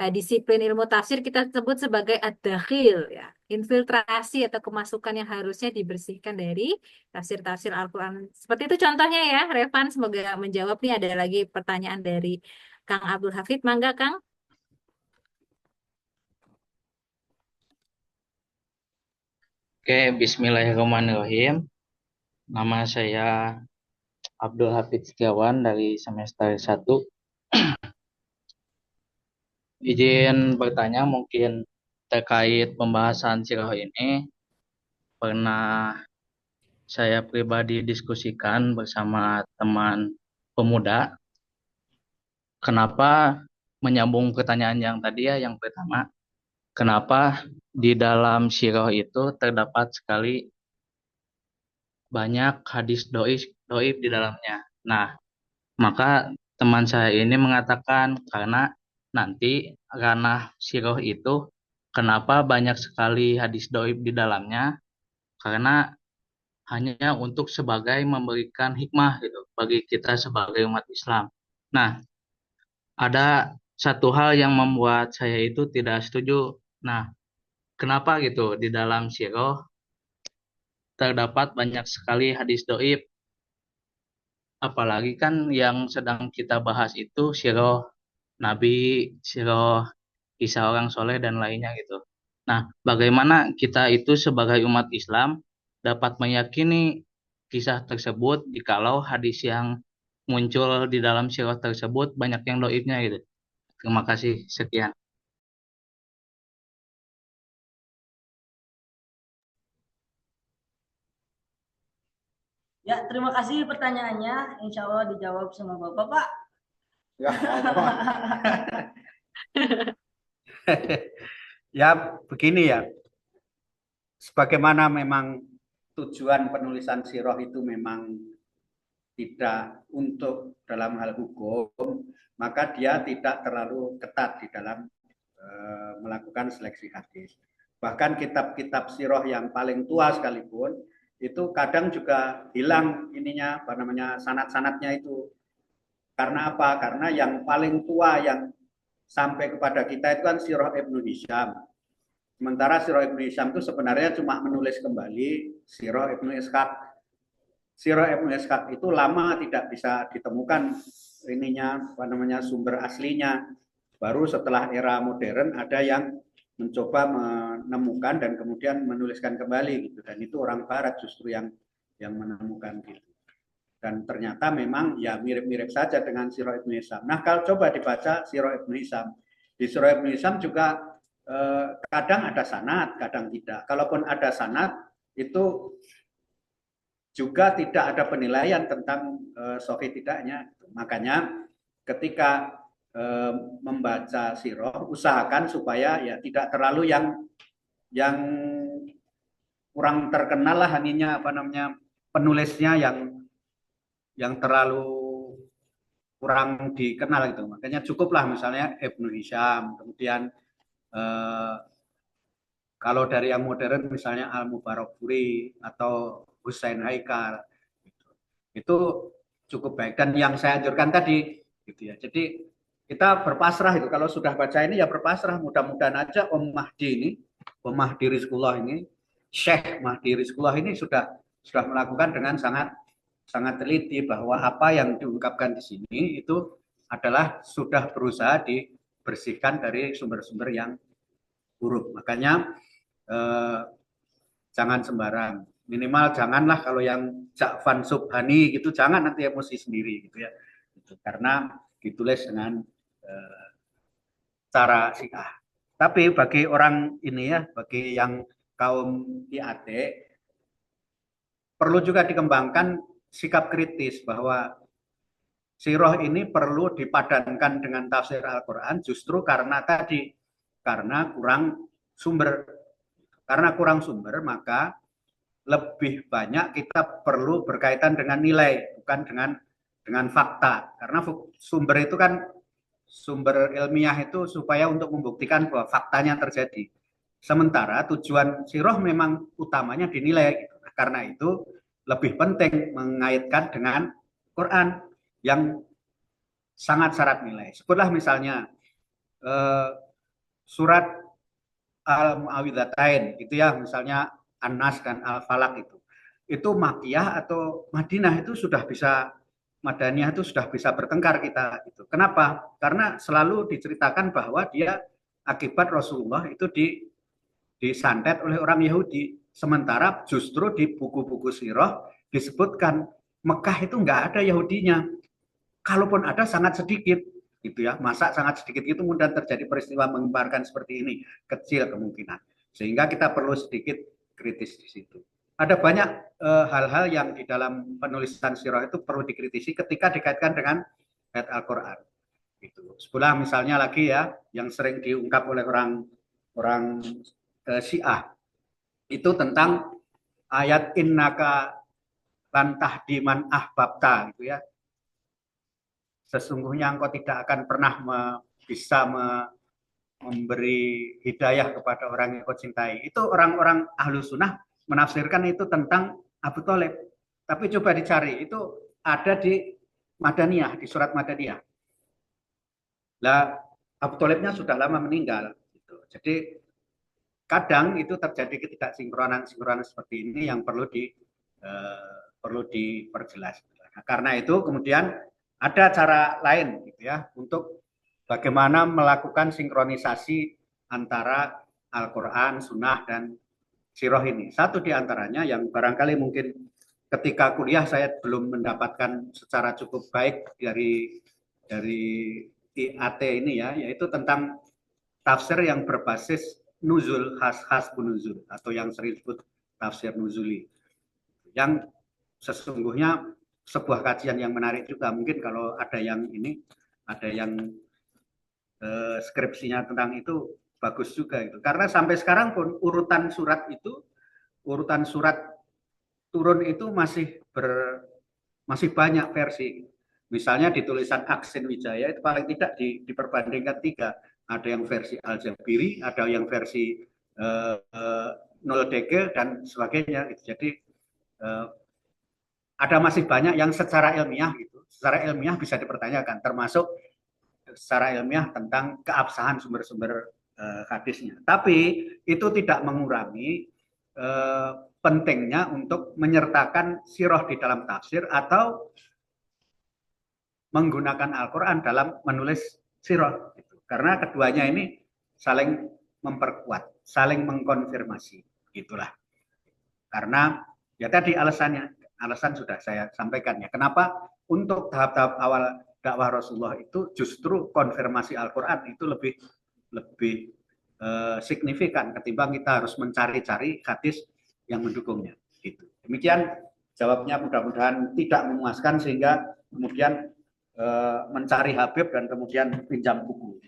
disiplin ilmu tafsir kita sebut sebagai ad-dakhil ya, infiltrasi atau kemasukan yang harusnya dibersihkan dari tafsir-tafsir Al-Qur'an. Seperti itu contohnya ya, Revan, semoga menjawab. Nih ada lagi pertanyaan dari Kang Abdul Hafid, mangga Kang. Oke, Bismillahirrahmanirrahim. Nama saya Abdul Hafid Setiawan dari semester 1. Izin bertanya mungkin terkait pembahasan sirah ini. Pernah saya pribadi diskusikan bersama teman pemuda. Kenapa menyambung pertanyaan yang tadi ya, yang pertama. Kenapa di dalam sirah itu terdapat sekali banyak hadis doib di dalamnya. Nah, maka teman saya ini mengatakan karena nanti ranah sirah itu kenapa banyak sekali hadis doib di dalamnya? Karena hanya untuk sebagai memberikan hikmah gitu bagi kita sebagai umat Islam. Nah, ada satu hal yang membuat saya itu tidak setuju. Nah, kenapa gitu di dalam sirah terdapat banyak sekali hadis doib? Apalagi kan yang sedang kita bahas itu sirah Nabi, sirah kisah orang soleh dan lainnya gitu. Nah, bagaimana kita itu sebagai umat Islam dapat meyakini kisah tersebut jikalau hadis yang muncul di dalam sirah tersebut banyak yang doibnya gitu. Terima kasih, sekian. Ya, terima kasih pertanyaannya. Insya Allah dijawab sama Bapak, Pak. Ya, ya begini ya. Sebagaimana memang tujuan penulisan sirah itu memang tidak untuk dalam hal hukum, maka dia tidak terlalu ketat di dalam melakukan seleksi hadis. Bahkan kitab-kitab sirah yang paling tua sekalipun itu kadang juga hilang ininya apa namanya sanad-sanadnya itu. Karena apa? Karena yang paling tua yang sampai kepada kita itu kan sirah Ibnu Hisham. Sementara sirah Ibnu Hisham itu sebenarnya cuma menulis kembali sirah Ibnu Ishaq. Sirah Ibnu Ishaq itu lama tidak bisa ditemukan ininya apa namanya sumber aslinya. Baru setelah era modern ada yang mencoba menemukan dan kemudian menuliskan kembali gitu. Dan itu orang barat justru yang menemukan gitu. Dan ternyata memang ya mirip-mirip saja dengan Sirah Ibnu Hisham. Nah, kalau coba dibaca Sirah Ibnu Hisham, di Sirah Ibnu Hisham juga kadang ada sanad, kadang tidak. Kalaupun ada sanad itu juga tidak ada penilaian tentang sahih tidaknya. Makanya ketika membaca sirah usahakan supaya ya tidak terlalu yang kurang terkenal lah, hanya apa namanya penulisnya yang terlalu kurang dikenal gitu. Makanya cukuplah misalnya Ibnu Hisham, kemudian kalau dari yang modern misalnya Al-Mubarakfuri atau Husain Haikal gitu. Itu cukup baik dan yang saya anjurkan tadi gitu ya. Jadi kita berpasrah itu kalau sudah baca ini ya berpasrah, mudah-mudahan aja Om Mahdi Rizqullah ini, Syekh Mahdi Rizqullah ini sudah melakukan dengan sangat teliti bahwa apa yang diungkapkan di sini itu adalah sudah berusaha dibersihkan dari sumber-sumber yang buruk. Makanya jangan sembarang. Minimal janganlah kalau yang Ja'fan Subhani gitu, jangan nanti emosi sendiri gitu ya. Gitu. Karena ditulis dengan cara Syiah. Tapi bagi orang ini ya, bagi yang kaum IAT, perlu juga dikembangkan sikap kritis bahwa sirah ini perlu dipadankan dengan tafsir Al-Quran justru karena tadi, karena kurang sumber. Karena kurang sumber, maka lebih banyak kita perlu berkaitan dengan nilai, bukan dengan fakta. Karena sumber itu kan, sumber ilmiah itu supaya untuk membuktikan bahwa faktanya terjadi. Sementara tujuan sirah memang utamanya dinilai. Gitu. Nah, karena itu lebih penting mengaitkan dengan Quran yang sangat syarat nilai. Sebutlah misalnya surat Al-Mu'awwidhatain gitu ya, misalnya An-Nas dan Al-Falaq itu Makkiyah atau Madinah itu sudah bisa, Madaniyah itu sudah bisa bertengkar kita gitu. Kenapa? Karena selalu diceritakan bahwa dia akibat Rasulullah itu disantet oleh orang Yahudi. Sementara justru di buku-buku sirah disebutkan Mekah itu nggak ada Yahudinya. Kalaupun ada sangat sedikit. Gitu ya, masa sangat sedikit itu kemudian terjadi peristiwa mengembarkan seperti ini, kecil kemungkinan, sehingga kita perlu sedikit kritis di situ. Ada banyak hal-hal yang di dalam penulisan sirah itu perlu dikritisi ketika dikaitkan dengan ayat Al-Quran. Gitu. Sebelah misalnya lagi ya, yang sering diungkap oleh orang Syiah itu tentang ayat innaka lan tahdi man ahbabta gitu ya. Sesungguhnya engkau tidak akan pernah bisa memberi hidayah kepada orang yang kau cintai. Itu orang-orang ahlu sunnah menafsirkan itu tentang Abu Thalib. Tapi coba dicari, itu ada di Madaniyah, di surat Madaniyah. Lah, Abu Thalibnya sudah lama meninggal. Gitu. Jadi kadang itu terjadi ketidaksinkronan seperti ini yang perlu diperjelas. Nah, karena itu kemudian ada cara lain gitu ya untuk bagaimana melakukan sinkronisasi antara Al-Quran, Sunnah, dan Sirah ini. Satu di antaranya yang barangkali mungkin ketika kuliah saya belum mendapatkan secara cukup baik dari IAT ini ya, yaitu tentang tafsir yang berbasis nuzul, hasbun nuzul, atau yang sering disebut tafsir nuzuli. Yang sesungguhnya sebuah kajian yang menarik juga, mungkin kalau ada yang skripsinya tentang itu bagus juga itu, karena sampai sekarang pun urutan surat turun itu masih banyak versi. Misalnya di tulisan Aksin Wijaya itu paling tidak diperbandingkan 3, ada yang versi Al-Jabiri, ada yang versi Noldeke dan sebagainya gitu. Jadi ada masih banyak yang secara ilmiah bisa dipertanyakan, termasuk secara ilmiah tentang keabsahan sumber-sumber hadisnya. Tapi itu tidak mengurangi pentingnya untuk menyertakan sirah di dalam tafsir atau menggunakan Al-Quran dalam menulis sirah. Karena keduanya ini saling memperkuat, saling mengkonfirmasi. Itulah. Karena ya tadi alasan sudah saya sampaikan ya. Kenapa untuk tahap-tahap awal dakwah Rasulullah itu justru konfirmasi Al-Quran itu lebih signifikan ketimbang kita harus mencari-cari hadis yang mendukungnya. Gitu. Demikian jawabnya, mudah-mudahan tidak memuaskan sehingga kemudian mencari Habib dan kemudian pinjam buku.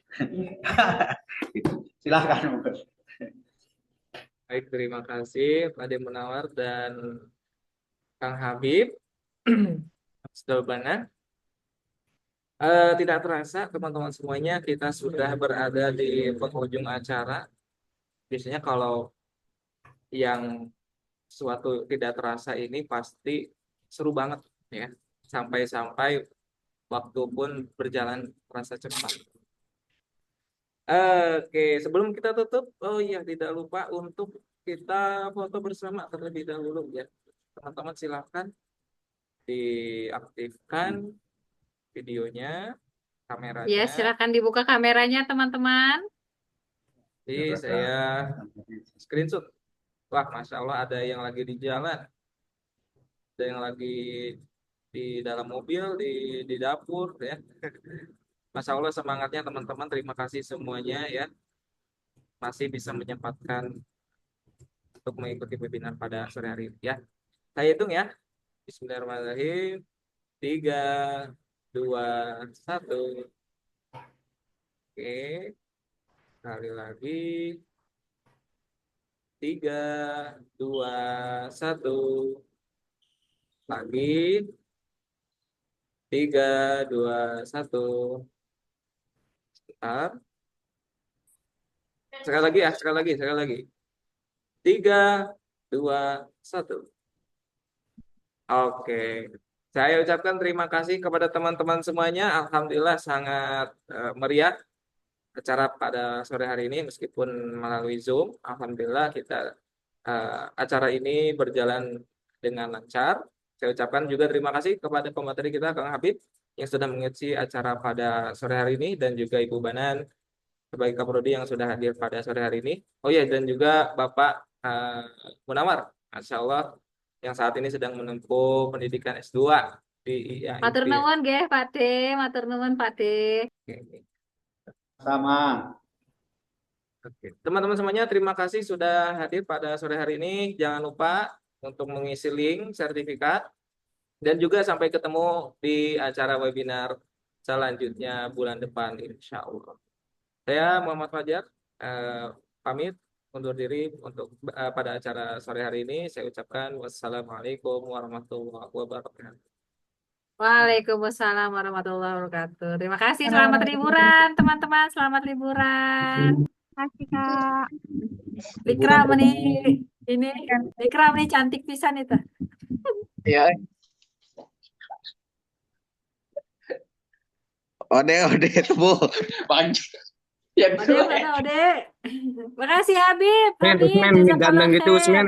Silahkan. Baik, terima kasih Pak Ade Munawar dan Kang Habib. Jawabannya tidak terasa teman-teman semuanya, kita sudah berada di penghujung acara. Biasanya kalau yang suatu tidak terasa ini pasti seru banget ya, sampai-sampai waktu pun berjalan terasa cepat. Oke, sebelum kita tutup, oh iya tidak lupa untuk kita foto bersama terlebih dahulu ya. Teman-teman silakan diaktifkan videonya, Ya, kameranya. silakan dibuka kameranya teman-teman. Jadi saya screenshot. Wah, Masya Allah ada yang lagi di jalan, ada yang lagi di dalam mobil, di dapur ya. Masya Allah semangatnya teman-teman, terima kasih semuanya ya. Masih bisa menyempatkan untuk mengikuti webinar pada sore hari ini ya. Saya hitung ya. Bismillahirrahmanirrahim. 3, 2, 1. Oke. Sekali lagi. 3, 2, 1. Lagi. 3, 2, 1. Sebentar. Sekali lagi ya, sekali lagi. 3, 2, 1. Oke. Saya ucapkan terima kasih kepada teman-teman semuanya. Alhamdulillah sangat meriah acara pada sore hari ini meskipun melalui Zoom. Alhamdulillah kita acara ini berjalan dengan lancar. Saya ucapkan juga terima kasih kepada pemateri kita Kang Habib yang sudah mengisi acara pada sore hari ini dan juga Ibu Banan sebagai Kaprodi yang sudah hadir pada sore hari ini. Oh ya, dan juga Bapak Munawar, Masya Allah, yang saat ini sedang menempuh pendidikan S2 di IAIP. Matur nuwun nggih, Pak De. Matur nuwun, Pak De. Sama. Oke. Teman-teman semuanya, terima kasih sudah hadir pada sore hari ini. Jangan lupa untuk mengisi link sertifikat. Dan juga sampai ketemu di acara webinar selanjutnya bulan depan, insya Allah. Saya Muhammad Fajar, pamit undur diri untuk pada acara sore hari ini. Saya ucapkan wassalamualaikum warahmatullahi wabarakatuh. Waalaikumsalam warahmatullahi wabarakatuh. Terima kasih. Selamat liburan, teman-teman. Selamat liburan. Terima kasih, Kak. Ikram nih, ini Ikram nih cantik pisan itu. Ya, ode temu panjang. Ya, Ode mana Ode? Makasih Habib. Men, Habib, Usman, jazakallah ganteng gitu khair. Usman,